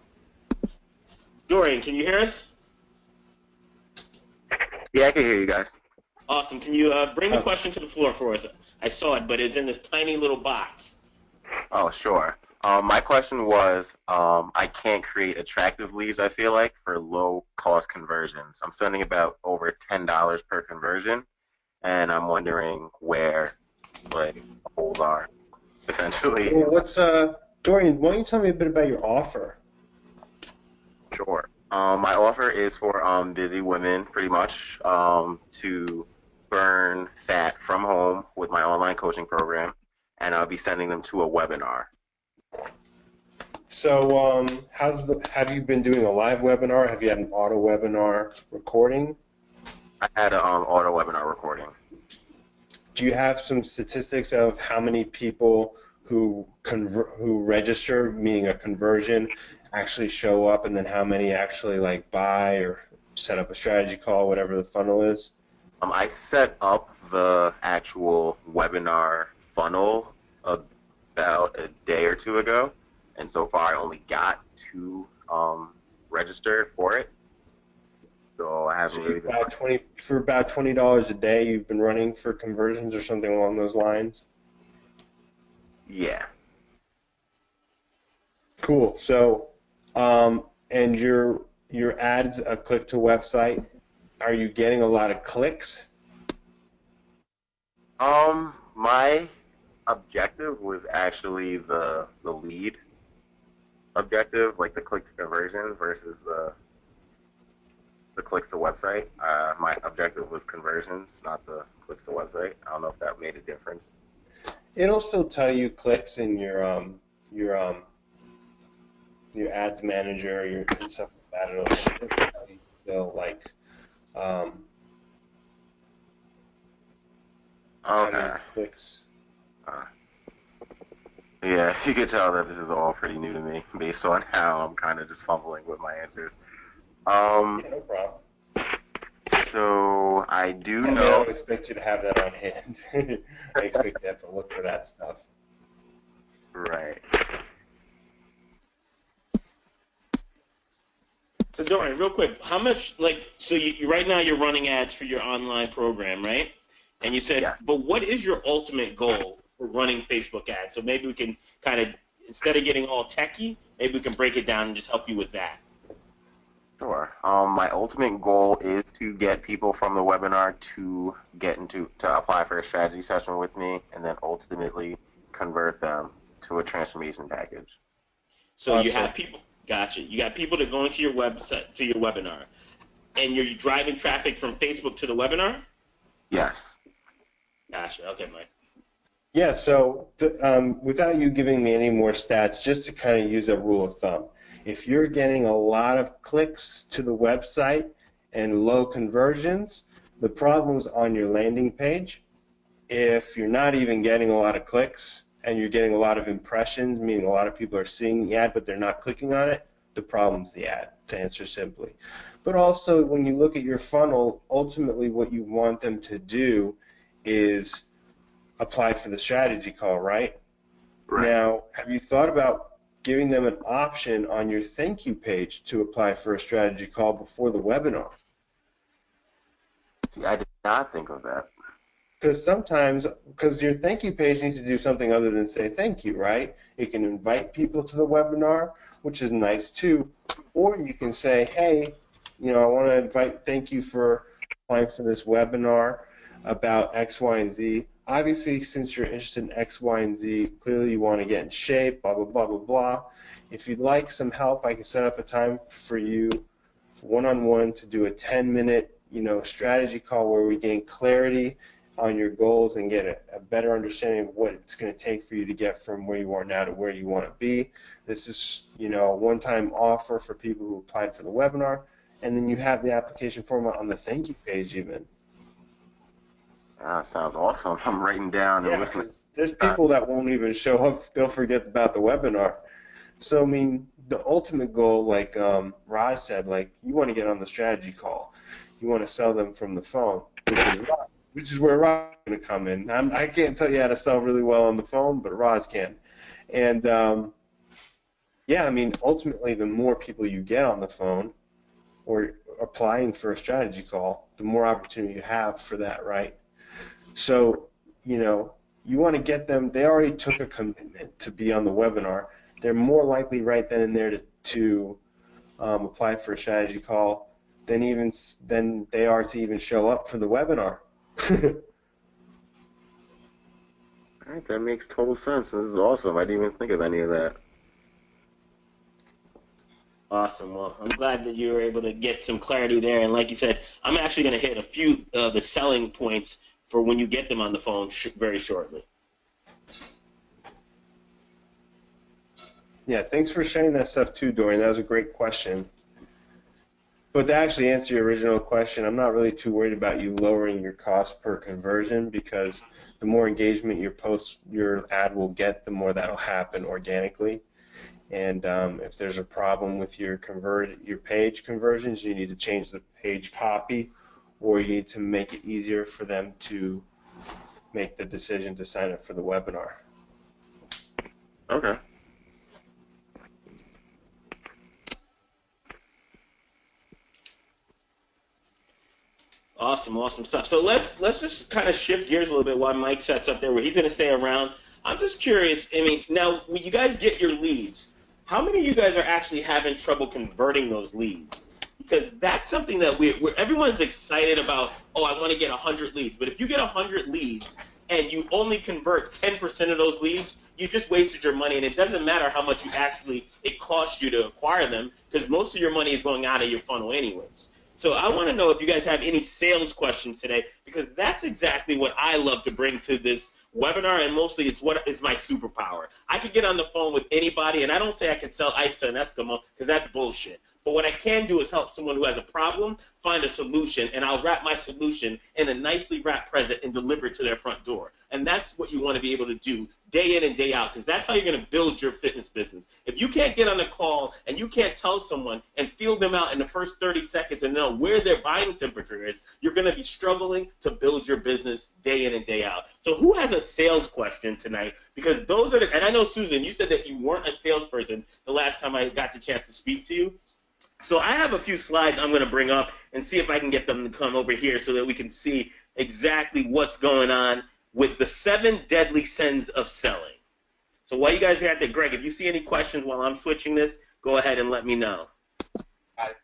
S1: Dorian, can you hear us?
S4: Yeah, I can hear you guys.
S1: Awesome. Can you bring the question to the floor for us? I saw it, but it's in this tiny little box.
S4: Oh, sure. My question was, I can't create attractive leads, I feel like, for low-cost conversions. I'm spending about over $10 per conversion, and I'm wondering where, like, the holes are, essentially.
S2: Well, Dorian, why don't you tell me a bit about your offer?
S4: Sure. My offer is for busy women, pretty much, to burn fat from home with my online coaching program, and I'll be sending them to a webinar.
S2: So have you been doing a live webinar? Have you had an auto webinar recording?
S4: I had an auto webinar recording.
S2: Do you have some statistics of how many people who register, meaning a conversion, actually show up, and then how many actually like buy or set up a strategy call, whatever the funnel is?
S4: I set up the actual webinar funnel about a day or two ago, and so far I only got two registered for it. So I haven't
S2: So
S4: really been.
S2: for about $20 a day, you've been running for conversions or something along those lines.
S4: Yeah.
S2: Cool. So, and your ads a click to website. Are you getting a lot of clicks?
S4: My objective was actually the lead objective, like the click to conversion versus the clicks to website. My objective was conversions, not the clicks to website. I don't know if that made a difference.
S2: It'll still tell you clicks in your ads manager, and stuff like that. It'll tell you still like how many
S4: Okay.
S2: clicks.
S4: Yeah, you can tell that this is all pretty new to me based on how I'm kind of just fumbling with my answers.
S2: Yeah, no problem.
S4: So I do
S2: I mean, I
S4: know.
S2: don't expect you to have that on hand. I expect you to have to look for that stuff.
S4: Right.
S1: So Dorian, real quick, how much so you right now you're running ads for your online program, right? And you said,
S4: Yes.
S1: but what is your ultimate goal for running Facebook ads? So maybe we can kind of, instead of getting all techie, maybe we can break it down and just help you with that.
S4: Sure. My ultimate goal is to get people from the webinar to to apply for a strategy session with me, and then ultimately convert them to a transformation package.
S1: So you
S2: Awesome.
S1: have people, gotcha. You got people that go into your website, to your webinar, and you're driving traffic from Facebook to the webinar?
S4: Yes.
S1: Gotcha. Okay, Mike.
S2: Yeah, so without you giving me any more stats, just to kind of use a rule of thumb, if you're getting a lot of clicks to the website and low conversions, the problem's on your landing page. If you're not even getting a lot of clicks and you're getting a lot of impressions, meaning a lot of people are seeing the ad but they're not clicking on it, the problem's the ad, to answer simply. But also, when you look at your funnel, ultimately what you want them to do is apply for the strategy call, right?
S4: Right.
S2: Now, have you thought about giving them an option on your thank you page to apply for a strategy call before the webinar?
S4: See, I did not think of that.
S2: Because your thank you page needs to do something other than say thank you, right? It can invite people to the webinar, which is nice too. Or you can say, hey, I want to thank you for applying for this webinar about X, Y, and Z. Obviously, since you're interested in X, Y, and Z, clearly you want to get in shape, blah, blah, blah, blah, blah. If you'd like some help, I can set up a time for you one-on-one to do a 10-minute, strategy call where we gain clarity on your goals and get a better understanding of what it's going to take for you to get from where you are now to where you want to be. This is, a one-time offer for people who applied for the webinar, and then you have the application form on the thank you page even.
S4: Sounds awesome. I'm writing down and
S2: Yeah,
S4: listening.
S2: because there's people that won't even show up. They'll forget about the webinar. So, I mean, the ultimate goal, like Roz said, you want to get on the strategy call. You want to sell them from the phone, which is where Roz is going to come in. I can't tell you how to sell really well on the phone, but Roz can. And, yeah, I mean, ultimately, the more people you get on the phone or applying for a strategy call, the more opportunity you have for that, right? So, you want to get them, they already took a commitment to be on the webinar. They're more likely right then and there to apply for a strategy call than they are to even show up for the webinar.
S4: All right, that makes total sense. This is awesome. I didn't even think of any of that.
S1: Awesome. Well, I'm glad that you were able to get some clarity there. And like you said, I'm actually going to hit a few of the selling points for when you get them on the phone very shortly.
S2: Yeah, thanks for sharing that stuff too, Dorian. That was a great question. But to actually answer your original question, I'm not really too worried about you lowering your cost per conversion, because the more engagement your ad will get, the more that'll happen organically. And if there's a problem with your page conversions, you need to change the page copy, or you need to make it easier for them to make the decision to sign up for the webinar.
S4: Okay.
S1: Awesome, awesome stuff. So let's just kind of shift gears a little bit while Mike sets up there where he's going to stay around. I'm just curious. I mean, now when you guys get your leads, how many of you guys are actually having trouble converting those leads? Because that's something that everyone's excited about. Oh, I want to get 100 leads. But if you get 100 leads and you only convert 10% of those leads, you just wasted your money, and it doesn't matter how much it costs you to acquire them, because most of your money is going out of your funnel anyways. So I want to know if you guys have any sales questions today, because that's exactly what I love to bring to this webinar, and mostly it's what is my superpower. I can get on the phone with anybody, and I don't say I can sell ice to an Eskimo, because that's bullshit. But what I can do is help someone who has a problem find a solution, and I'll wrap my solution in a nicely wrapped present and deliver it to their front door. And that's what you want to be able to do day in and day out, because that's how you're going to build your fitness business. If you can't get on a call and you can't tell someone and feel them out in the first 30 seconds and know where their buying temperature is, you're going to be struggling to build your business day in and day out. So who has a sales question tonight? Because those are and I know, Susan, you said that you weren't a salesperson the last time I got the chance to speak to you. So I have a few slides I'm going to bring up and see if I can get them to come over here so that we can see exactly what's going on with the 7 deadly sins of selling. So while you guys are at that, Greg, if you see any questions while I'm switching this, go ahead and let me know.
S3: Got it.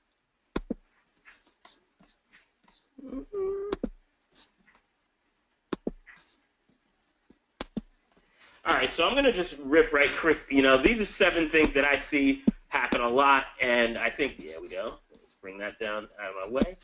S1: All right, so I'm going to just rip right quick. You know, these are 7 things that I see happen a lot, and I think, yeah, we go. Let's bring that down out of my way.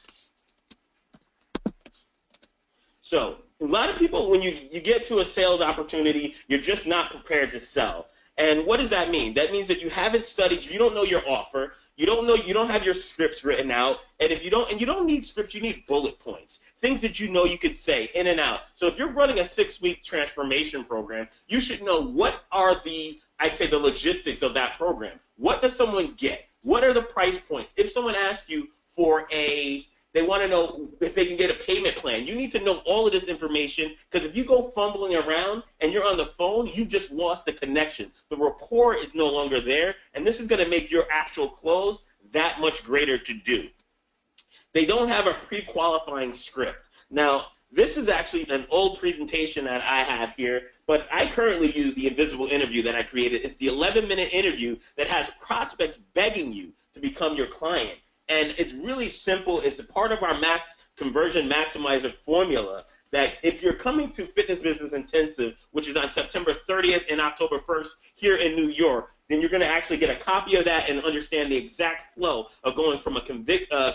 S1: So a lot of people, when you get to a sales opportunity, you're just not prepared to sell. And what does that mean? That means that you haven't studied, you don't know your offer, you don't have your scripts written out, and you don't need scripts, you need bullet points. Things that you know you could say in and out. So if you're running a 6-week transformation program, you should know what are the logistics of that program. What does someone get? What are the price points? If someone asks you for they want to know if they can get a payment plan. You need to know all of this information, because if you go fumbling around and you're on the phone, you just lost the connection. The rapport is no longer there, and this is going to make your actual close that much greater to do. They don't have a pre-qualifying script. Now, this is actually an old presentation that I have here, but I currently use the invisible interview that I created. It's the 11-minute interview that has prospects begging you to become your client. And it's really simple. It's a part of our max conversion maximizer formula that if you're coming to Fitness Business Intensive, which is on September 30th and October 1st here in New York, then you're going to actually get a copy of that and understand the exact flow of going from a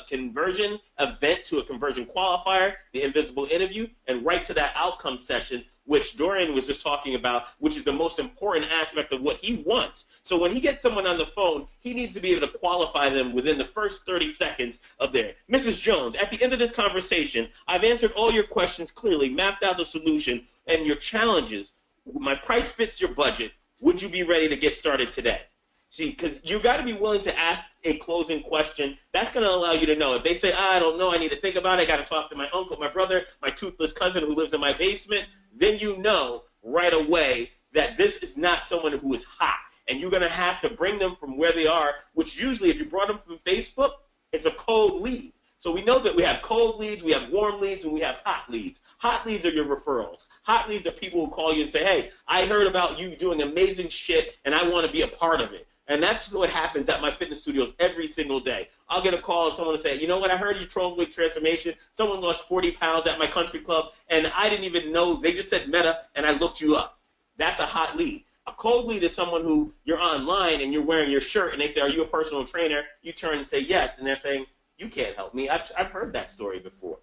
S1: conversion event to a conversion qualifier, the invisible interview, and right to that outcome session, which Dorian was just talking about, which is the most important aspect of what he wants. So when he gets someone on the phone, he needs to be able to qualify them within the first 30 seconds of their. Mrs. Jones, at the end of this conversation, I've answered all your questions clearly, mapped out the solution and your challenges. My price fits your budget. Would you be ready to get started today? See, because you got to be willing to ask a closing question. That's going to allow you to know. If they say, I don't know, I need to think about it, I got to talk to my uncle, my brother, my toothless cousin who lives in my basement, then you know right away that this is not someone who is hot. And you're going to have to bring them from where they are, which usually if you brought them from Facebook, it's a cold lead. So we know that we have cold leads, we have warm leads, and we have hot leads. Hot leads are your referrals. Hot leads are people who call you and say, hey, I heard about you doing amazing shit, and I want to be a part of it. And that's what happens at my fitness studios every single day. I'll get a call and someone will say, you know what, I heard your 12-week transformation. Someone lost 40 pounds at my country club, and I didn't even know. They just said Meta, and I looked you up. That's a hot lead. A cold lead is someone who you're online and you're wearing your shirt, and they say, are you a personal trainer? You turn and say yes, and they're saying, you can't help me. I've heard that story before.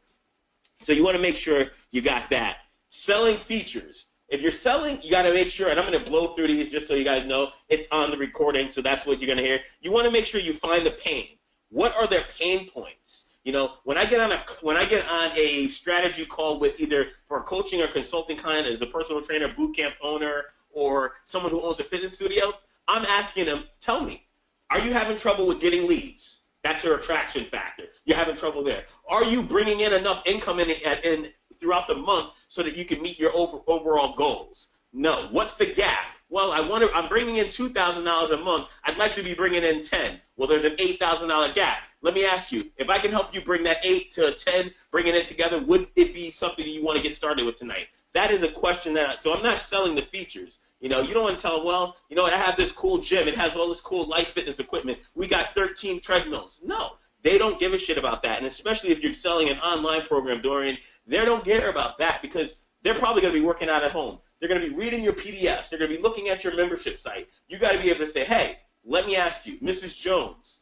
S1: So you want to make sure you got that. Selling features. If you're selling, you got to make sure, and I'm going to blow through these just so you guys know it's on the recording, so that's what you're going to hear. You want to make sure you find the pain. What are their pain points? You know, when I get on a strategy call with either for a coaching or consulting client as a personal trainer, boot camp owner, or someone who owns a fitness studio, I'm asking them, tell me, are you having trouble with getting leads? That's your attraction factor. You're having trouble there. Are you bringing in enough income in throughout the month so that you can meet your overall goals? No. What's the gap? Well, I'm bringing in $2,000 a month. I'd like to be bringing in 10. Well, there's an $8,000 gap. Let me ask you, if I can help you bring that 8 to 10, bringing it together, would it be something you want to get started with tonight? That is a question so I'm not selling the features. You know, you don't want to tell them, well, you know, I have this cool gym. It has all this cool life fitness equipment. We got 13 treadmills. No, they don't give a shit about that. And especially if you're selling an online program, Dorian, they don't care about that because they're probably going to be working out at home. They're going to be reading your PDFs. They're going to be looking at your membership site. You got to be able to say, hey, let me ask you, Mrs. Jones,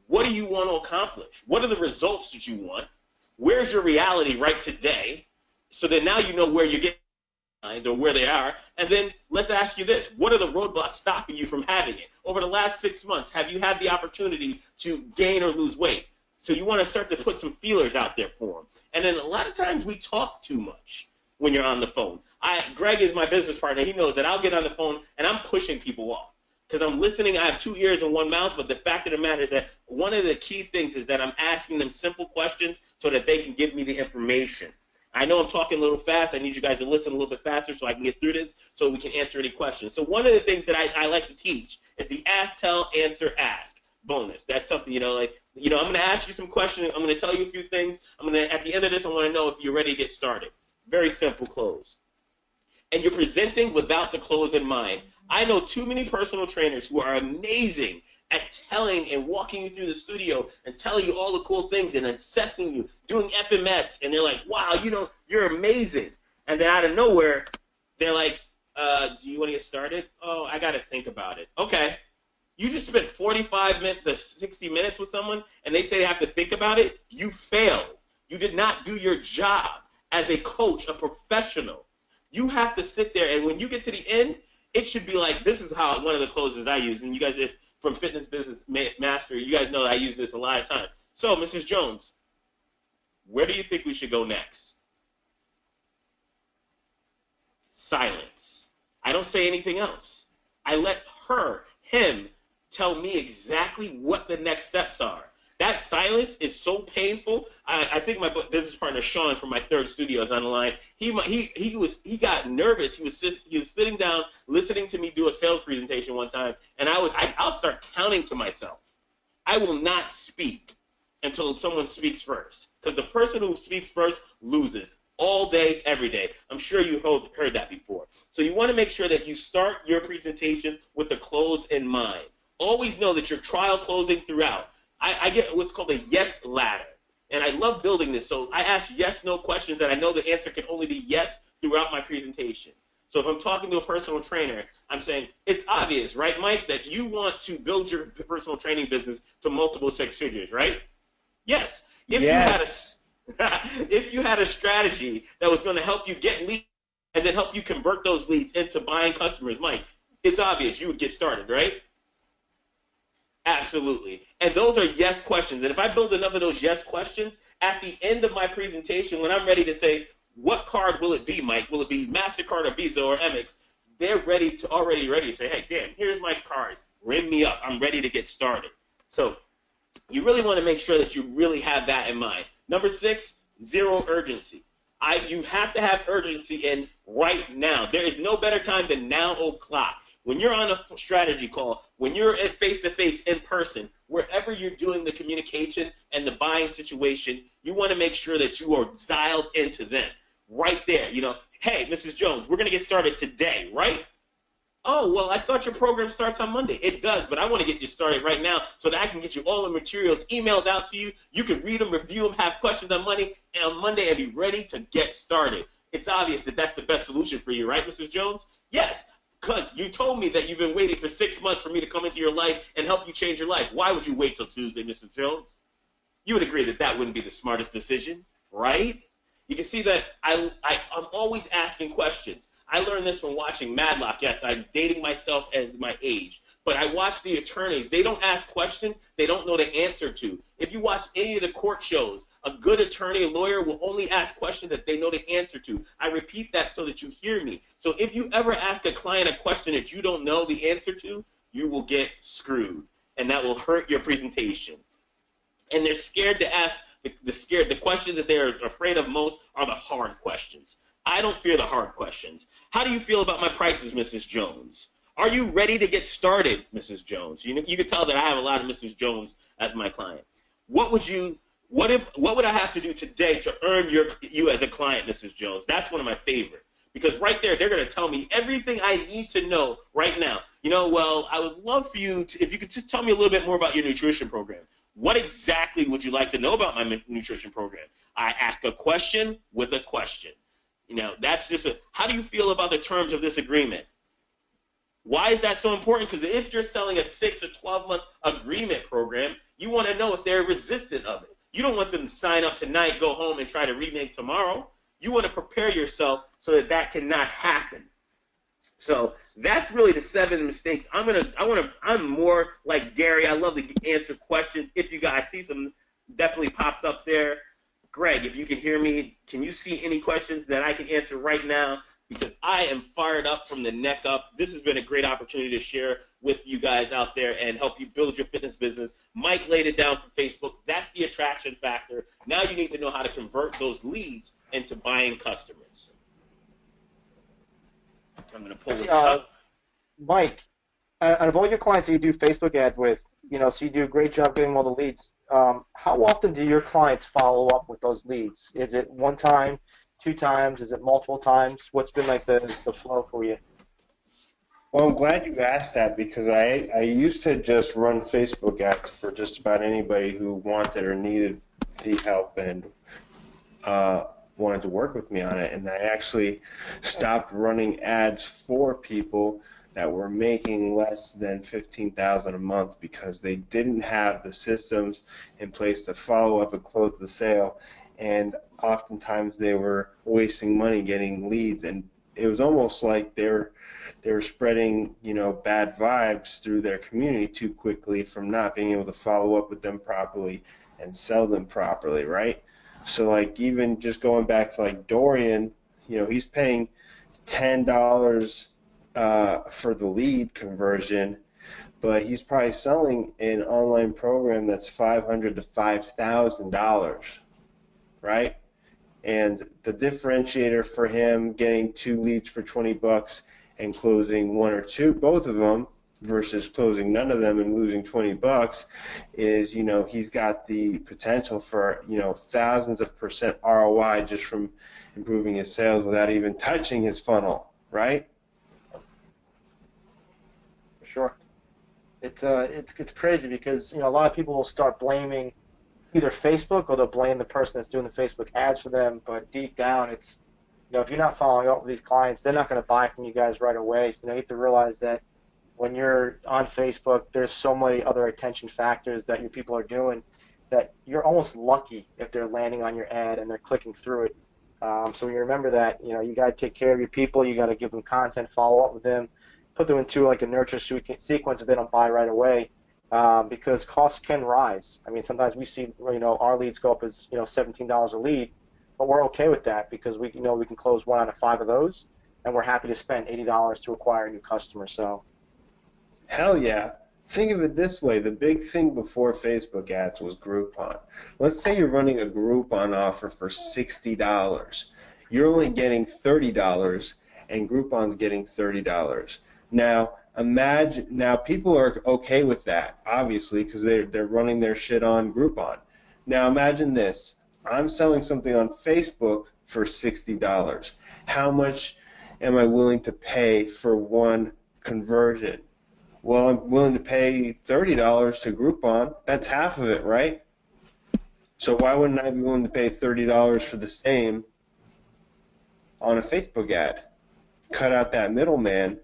S1: what do you want to accomplish? What are the results that you want? Where's your reality right today? So that now you know where you get or where they are, and then let's ask you this. What are the roadblocks stopping you from having it? Over the last 6 months, have you had the opportunity to gain or lose weight? So you want to start to put some feelers out there for them. And then a lot of times we talk too much when you're on the phone. Greg is my business partner. He knows that I'll get on the phone and I'm pushing people off because I'm listening. I have 2 ears and 1 mouth, but the fact of the matter is that one of the key things is that I'm asking them simple questions so that they can give me the information. I know I'm talking a little fast. I need you guys to listen a little bit faster so I can get through this so we can answer any questions. So one of the things that I like to teach is the ask, tell, answer, ask bonus. That's something, I'm going to ask you some questions. I'm going to tell you a few things. At the end of this, I want to know if you're ready to get started. Very simple close. And you're presenting without the close in mind. I know too many personal trainers who are amazing at telling and walking you through the studio and telling you all the cool things and assessing you, doing FMS, and they're like, wow, you're amazing. And then out of nowhere, they're like, do you want to get started? Oh, I got to think about it. Okay. You just spent 45 minutes to 60 minutes with someone, and they say they have to think about it. You failed. You did not do your job as a coach, a professional. You have to sit there, and when you get to the end, it should be like, this is how one of the closes I use, and you guys from Fitness Business Master, you guys know that I use this a lot of times. So, Mrs. Jones, where do you think we should go next? Silence. I don't say anything else. I let him tell me exactly what the next steps are. That silence is so painful. I think my business partner Sean from my third studio is on the line. He got nervous. He was sitting down listening to me do a sales presentation one time, and I'll start counting to myself. I will not speak until someone speaks first, because the person who speaks first loses all day, every day. I'm sure you heard that before. So you want to make sure that you start your presentation with the close in mind. Always know that you're trial closing throughout. I get what's called a yes ladder, and I love building this. So I ask yes/no questions that I know the answer can only be yes throughout my presentation. So if I'm talking to a personal trainer, I'm saying, it's obvious, right, Mike, that you want to build your personal training business to multiple 6 figures, right? Yes. If you had a strategy that was going to help you get leads and then help you convert those leads into buying customers, Mike, it's obvious you would get started, right? Absolutely. And those are yes questions. And if I build enough of those yes questions, at the end of my presentation, when I'm ready to say, what card will it be, Mike? Will it be MasterCard or Visa or Amex? They're already ready to say, hey, Dan, here's my card. Ring me up. I'm ready to get started. So you really want to make sure that you really have that in mind. Number 6, zero urgency. You have to have urgency in right now. There is no better time than now o'clock. When you're on a strategy call, when you're at face-to-face in person, wherever you're doing the communication and the buying situation, you want to make sure that you are dialed into them right there. Hey, Mrs. Jones, we're going to get started today, right? Oh, well, I thought your program starts on Monday. It does, but I want to get you started right now so that I can get you all the materials emailed out to you. You can read them, review them, have questions on Monday, and be ready to get started. It's obvious that that's the best solution for you, right, Mrs. Jones? Yes. Because you told me that you've been waiting for 6 months for me to come into your life and help you change your life. Why would you wait till Tuesday, Mr. Jones? You would agree that that wouldn't be the smartest decision, right? You can see that I'm always asking questions. I learned this from watching Madlock. Yes, I'm dating myself as my age. But I watch the attorneys. They don't ask questions they don't know the answer to. If you watch any of the court shows, a good attorney, a lawyer will only ask questions that they know the answer to. I repeat that so that you hear me. So if you ever ask a client a question that you don't know the answer to, you will get screwed, and that will hurt your presentation. And they're scared to ask the questions that they're afraid of most are the hard questions. I don't fear the hard questions. How do you feel about my prices, Mrs. Jones? Are you ready to get started, Mrs. Jones? You can tell that I have a lot of Mrs. Jones as my client. What would I have to do today to earn you as a client, Mrs. Jones? That's one of my favorite. Because right there, they're going to tell me everything I need to know right now. Well, I would love for you if you could just tell me a little bit more about your nutrition program. What exactly would you like to know about my nutrition program? I ask a question with a question. That's just how do you feel about the terms of this agreement? Why is that so important? Because if you're selling a 6 or 12-month agreement program, you want to know if they're resistant of it. You don't want them to sign up tonight, go home, and try to remake tomorrow. You want to prepare yourself so that cannot happen. So that's really the 7 mistakes. I'm more like Gary. I love to answer questions. If you guys see some definitely popped up there. Greg, if you can hear me, can you see any questions that I can answer right now? Because I am fired up from the neck up. This has been a great opportunity to share with you guys out there and help you build your fitness business. Mike laid it down for Facebook. That's the attraction factor. Now you need to know how to convert those leads into buying customers. I'm going to pull this up.
S3: Mike, out of all your clients that you do Facebook ads with, so you do a great job getting all the leads. How often do your clients follow up with those leads? Is it one time, 2 times? Is it multiple times? What's been like the flow for you?
S2: Well, I'm glad you asked that because I used to just run Facebook ads for just about anybody who wanted or needed the help and wanted to work with me on it. And I actually stopped running ads for people that were making less than $15,000 a month because they didn't have the systems in place to follow up and close the sale. And oftentimes they were wasting money getting leads, and it was almost like they were spreading bad vibes through their community too quickly from not being able to follow up with them properly and sell them properly, right? So like even just going back to like Dorian, he's paying $10 for the lead conversion, but he's probably selling an online program that's $500 to $5,000, right? And the differentiator for him getting 2 leads for $20 and closing 1 or 2, both of them, versus closing none of them and losing $20 is, he's got the potential for, thousands of % ROI just from improving his sales without even touching his funnel, right?
S3: Sure. It's crazy because a lot of people will start blaming either Facebook or they'll blame the person that's doing the Facebook ads for them. But deep down, it's if you're not following up with these clients, they're not going to buy from you guys right away. You have to realize that when you're on Facebook, there's so many other attention factors that your people are doing that you're almost lucky if they're landing on your ad and they're clicking through it. So you remember that you got to take care of your people. You got to give them content, follow up with them, put them into like a nurture sequence if they don't buy right away, because costs can rise. I mean, sometimes we see our leads go up as $17 a lead, but we're okay with that because we we can close 1 out of 5 of those, and we're happy to spend $80 to acquire a new customer. So,
S2: hell yeah. Think of it this way. The big thing before Facebook ads was Groupon. Let's say you're running a Groupon offer for $60. You're only getting $30, and Groupon's getting $30. Now, people are okay with that, obviously, because they're running their shit on Groupon. Now, imagine this. I'm selling something on Facebook for $60. How much am I willing to pay for one conversion? Well, I'm willing to pay $30 to Groupon. That's half of it, right? So why wouldn't I be willing to pay $30 for the same on a Facebook ad? Cut out that middleman.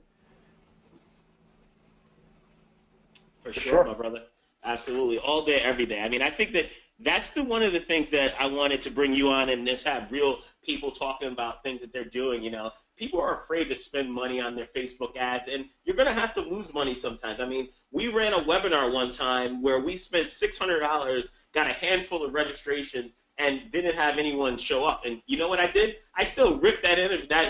S1: For sure, my brother. Absolutely. All day, every day. I mean, I think that's one of the things that I wanted to bring you on and just have real people talking about things that they're doing. People are afraid to spend money on their Facebook ads, and you're going to have to lose money sometimes. I mean, we ran a webinar one time where we spent $600, got a handful of registrations, and didn't have anyone show up. And you know what I did? I still ripped that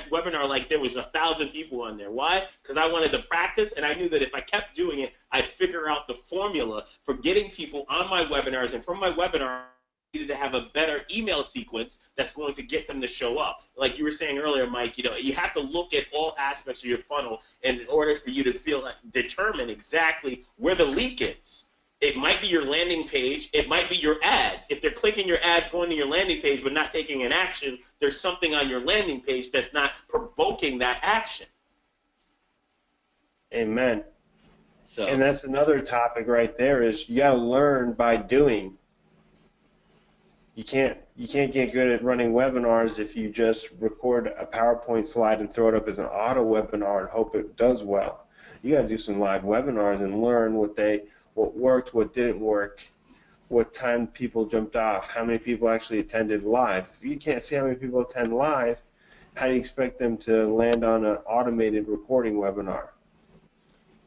S1: webinar like there was 1,000 people on there. Why? Because I wanted to practice, and I knew that if I kept doing it, I'd figure out the formula for getting people on my webinars. And from my webinar, I needed to have a better email sequence that's going to get them to show up. Like you were saying earlier, Mike, you have to look at all aspects of your funnel in order for you to determine exactly where the leak is. It might be your landing page. It might be your ads. If they're clicking your ads, going to your landing page, but not taking an action, there's something on your landing page that's not provoking that action.
S2: Amen.
S1: So,
S2: and that's another topic right there is you got to learn by doing. You can't get good at running webinars if you just record a PowerPoint slide and throw it up as an auto webinar and hope it does well. You got to do some live webinars and learn what worked, what didn't work, what time people jumped off, how many people actually attended live. If you can't see how many people attend live, how do you expect them to land on an automated recording webinar?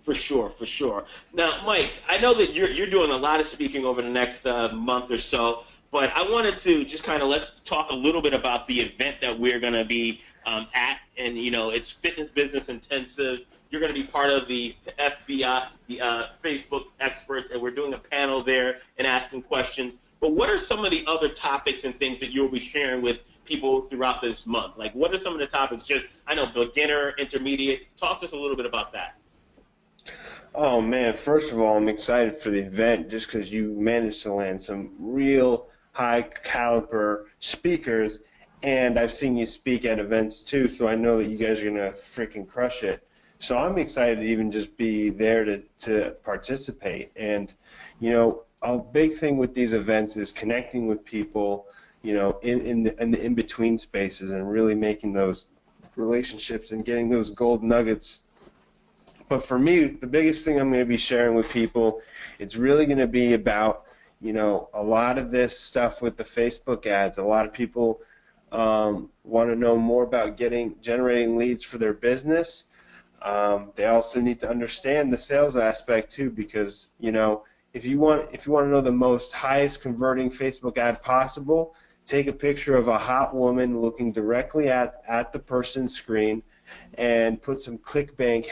S1: For sure, for sure. Now, Mike, I know that you're doing a lot of speaking over the next month or so, but I wanted to just let's talk a little bit about the event that we're going to be at, and it's Fitness Business Intensive. You're going to be part of the FBI, the Facebook experts, and we're doing a panel there and asking questions. But what are some of the other topics and things that you'll be sharing with people throughout this month? Like, what are some of the topics? I know, beginner, intermediate. Talk to us a little bit about that.
S2: Oh, man, first of all, I'm excited for the event just because you managed to land some real high-caliber speakers, and I've seen you speak at events too, so I know that you guys are going to freaking crush it. So I'm excited to even just be there to participate. And, a big thing with these events is connecting with people, in the in-between spaces and really making those relationships and getting those gold nuggets. But for me, the biggest thing I'm going to be sharing with people, it's really going to be about, a lot of this stuff with the Facebook ads. A lot of people want to know more about generating leads for their business. They also need to understand the sales aspect too, because if you want to know the most highest converting Facebook ad possible, take a picture of a hot woman looking directly at the person's screen and put some clickbait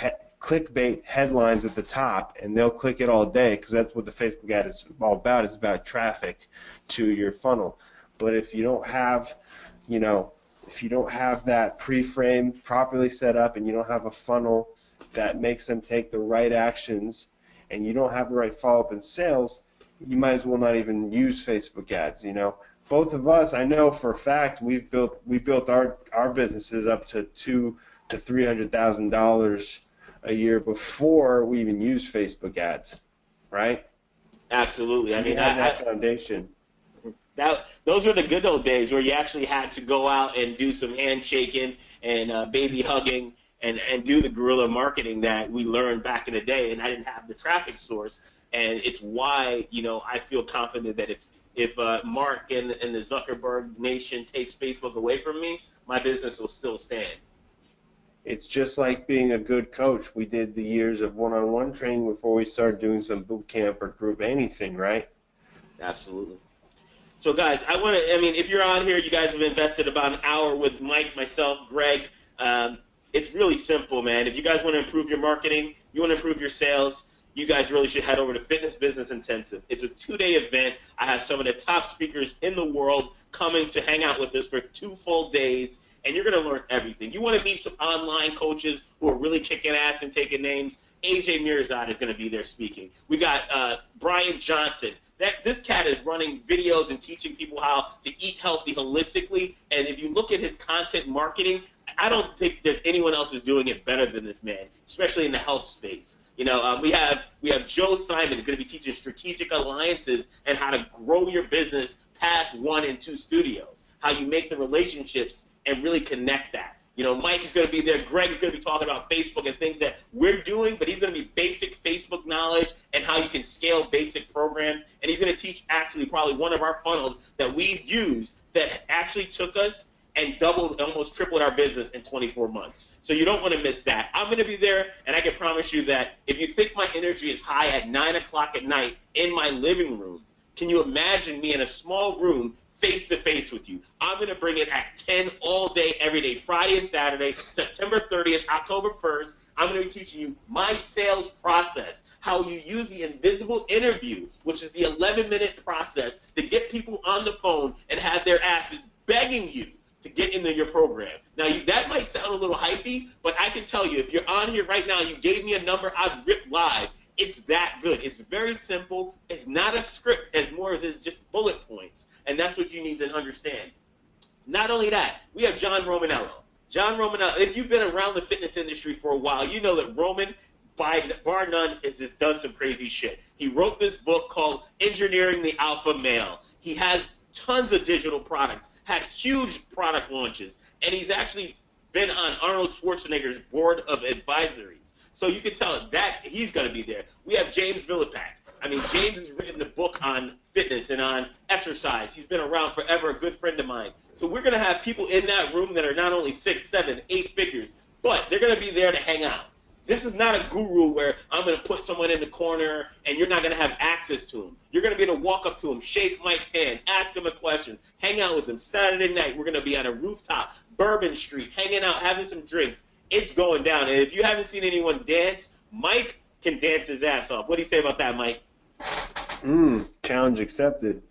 S2: headlines at the top, and they'll click it all day because that's what the Facebook ad is all about. It's about traffic to your funnel. But if you don't have, that pre-frame properly set up and you don't have a funnel that makes them take the right actions and you don't have the right follow-up in sales, you might as well not even use Facebook ads. Both of us, I know for a fact, we built our businesses up to $200,000 to $300,000 a year before we even used Facebook ads, right?
S1: Absolutely.
S2: I mean, that foundation.
S1: Those were the good old days where you actually had to go out and do some handshaking and baby hugging and do the guerrilla marketing that we learned back in the day, and I didn't have the traffic source. And it's why, I feel confident that if Mark and the Zuckerberg nation takes Facebook away from me, my business will still stand.
S2: It's just like being a good coach. We did the years of one-on-one training before we started doing some boot camp or group anything, right?
S1: Absolutely. So, guys, if you're on here, you guys have invested about an hour with Mike, myself, Greg. It's really simple, man. If you guys want to improve your marketing, you want to improve your sales, you guys really should head over to Fitness Business Intensive. It's a 2-day event. I have some of the top speakers in the world coming to hang out with us for 2 full days, and you're going to learn everything. You want to meet some online coaches who are really kicking ass and taking names? AJ Mirzad is going to be there speaking. We got Brian Johnson. This cat is running videos and teaching people how to eat healthy holistically, and if you look at his content marketing, I don't think there's anyone else who's doing it better than this man, especially in the health space. We have Joe Simon who's going to be teaching strategic alliances and how to grow your business past 1 and 2 studios, how you make the relationships and really connect that. Mike is going to be there. Greg is going to be talking about Facebook and things that we're doing, but he's going to be basic Facebook knowledge and how you can scale basic programs. And he's going to teach actually probably one of our funnels that we've used that actually took us and almost tripled our business in 24 months. So you don't want to miss that. I'm going to be there, and I can promise you that if you think my energy is high at 9 o'clock at night in my living room, can you imagine me in a small room face-to-face with you. I'm going to bring it at 10 all day, every day, Friday and Saturday, September 30th, October 1st. I'm going to be teaching you my sales process, how you use the invisible interview, which is the 11-minute process to get people on the phone and have their asses begging you to get into your program. Now, that might sound a little hypey, but I can tell you, if you're on here right now, you gave me a number, I'd rip live. It's that good. It's very simple. It's not a script as more as it's just bullet points, and that's what you need to understand. Not only that, we have John Romanello. John Romanello, if you've been around the fitness industry for a while, you know that Roman, bar none, has just done some crazy shit. He wrote this book called Engineering the Alpha Male. He has tons of digital products, had huge product launches, and he's actually been on Arnold Schwarzenegger's board of advisories. So you can tell that he's going to be there. We have James Villapak. I mean, James has written a book on fitness and on exercise. He's been around forever, a good friend of mine. So we're going to have people in that room that are not only 6, 7, 8 figures, but they're going to be there to hang out. This is not a guru where I'm going to put someone in the corner and you're not going to have access to him. You're going to be able to walk up to him, shake Mike's hand, ask him a question, hang out with him. Saturday night, we're going to be on a rooftop, Bourbon Street, hanging out, having some drinks. It's going down. And if you haven't seen anyone dance, Mike can dance his ass off. What do you say about that, Mike?
S2: Challenge accepted.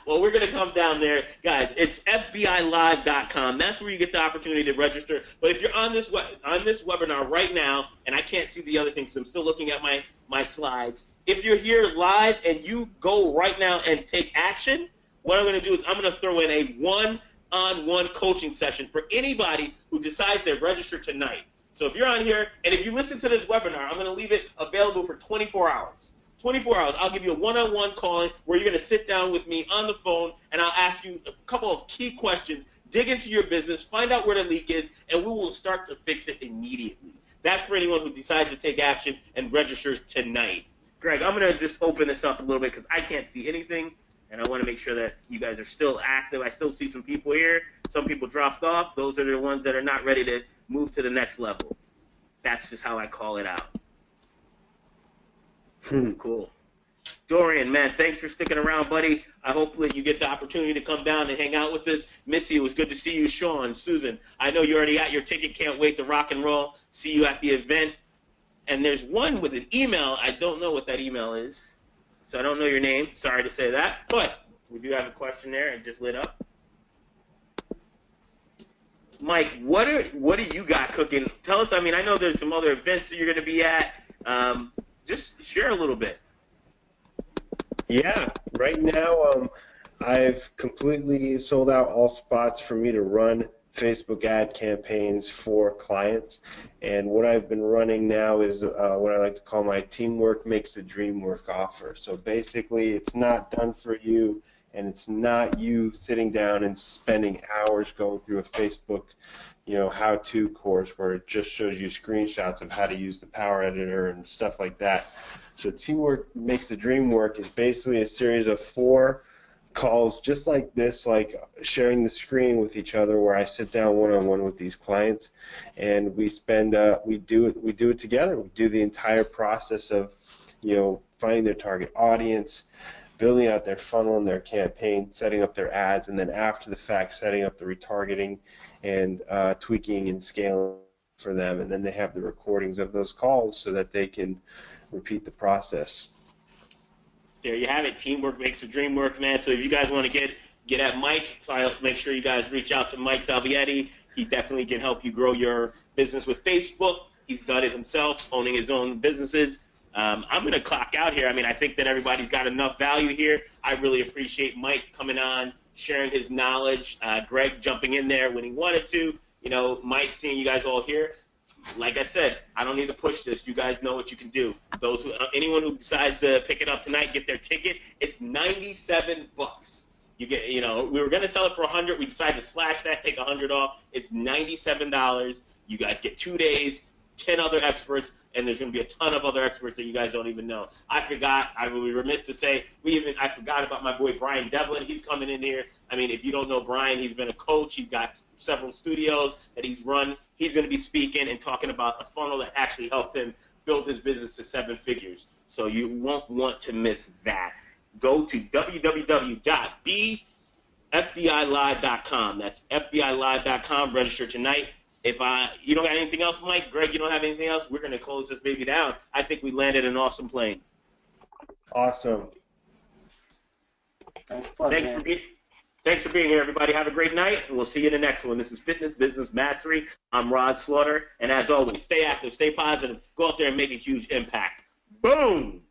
S1: Well, we're going to come down there. Guys, it's FBILive.com. That's where you get the opportunity to register. But if you're on this webinar right now, and I can't see the other things, so I'm still looking at my slides. If you're here live and you go right now and take action, what I'm going to do is I'm going to throw in a one-on-one coaching session for anybody who decides they register tonight. So if you're on here, and if you listen to this webinar, I'm going to leave it available for 24 hours. 24 hours, I'll give you a one-on-one call where you're going to sit down with me on the phone, and I'll ask you a couple of key questions, dig into your business, find out where the leak is, and we will start to fix it immediately. That's for anyone who decides to take action and registers tonight. Greg, I'm going to just open this up a little bit because I can't see anything, and I want to make sure that you guys are still active. I still see some people here. Some people dropped off. Those are the ones that are not ready to move to the next level. That's just how I call it out. Cool. Dorian, man, thanks for sticking around, buddy. I hope that you get the opportunity to come down and hang out with us. Missy, it was good to see you. Sean, Susan, I know you already got your ticket. Can't wait to rock and roll. See you at the event. And there's one with an email. I don't know what that email is, so I don't know your name. Sorry to say that, but we do have a question there. It just lit up. Mike, what do you got cooking? Tell us. I mean, I know there's some other events that you're going to be at. Just share a little bit.
S2: Yeah, right now I've completely sold out all spots for me to run Facebook ad campaigns for clients. And what I've been running now is what I like to call my Teamwork Makes the Dream Work offer. So basically it's not done for you, and it's not you sitting down and spending hours going through a Facebook how-to course where it just shows you screenshots of how to use the Power Editor and stuff like that. So Teamwork Makes the Dream Work is basically a series of 4 calls just like this, like sharing the screen with each other, where I sit down one-on-one with these clients, and we do it together. We do the entire process of finding their target audience, building out their funnel and their campaign, setting up their ads, and then after the fact setting up the retargeting and tweaking and scaling for them. And then they have the recordings of those calls so that they can repeat the process.
S1: There you have it. Teamwork makes the dream work, man. So if you guys want to get at Mike, make sure you guys reach out to Mike Salvietti. He definitely can help you grow your business with Facebook. He's done it himself, owning his own businesses. I'm going to clock out here. I mean, I think that everybody's got enough value here. I really appreciate Mike coming on, sharing his knowledge, Greg jumping in there when he wanted to. Mike, seeing you guys all here. Like I said, I don't need to push this. You guys know what you can do. Anyone who decides to pick it up tonight, get their ticket. It's $97. You get, we were going to sell it for $100. We decided to slash that, take $100 off. It's $97. You guys get 2 days, 10 other experts, and there's going to be a ton of other experts that you guys don't even know. I would be remiss to say, I forgot about my boy Brian Devlin. He's coming in here. I mean, if you don't know Brian, he's been a coach. He's got several studios that he's run. He's going to be speaking and talking about a funnel that actually helped him build his business to 7 figures. So you won't want to miss that. Go to www.be FBILive.com. That's FBILive.com. Register tonight. If you don't got anything else, Mike, Greg, you don't have anything else, we're going to close this baby down. I think we landed an awesome plane.
S2: Awesome.
S1: Thanks for being here, everybody. Have a great night, and we'll see you in the next one. This is Fitness Business Mastery. I'm Rod Slaughter, and as always, stay active, stay positive, go out there and make a huge impact. Boom!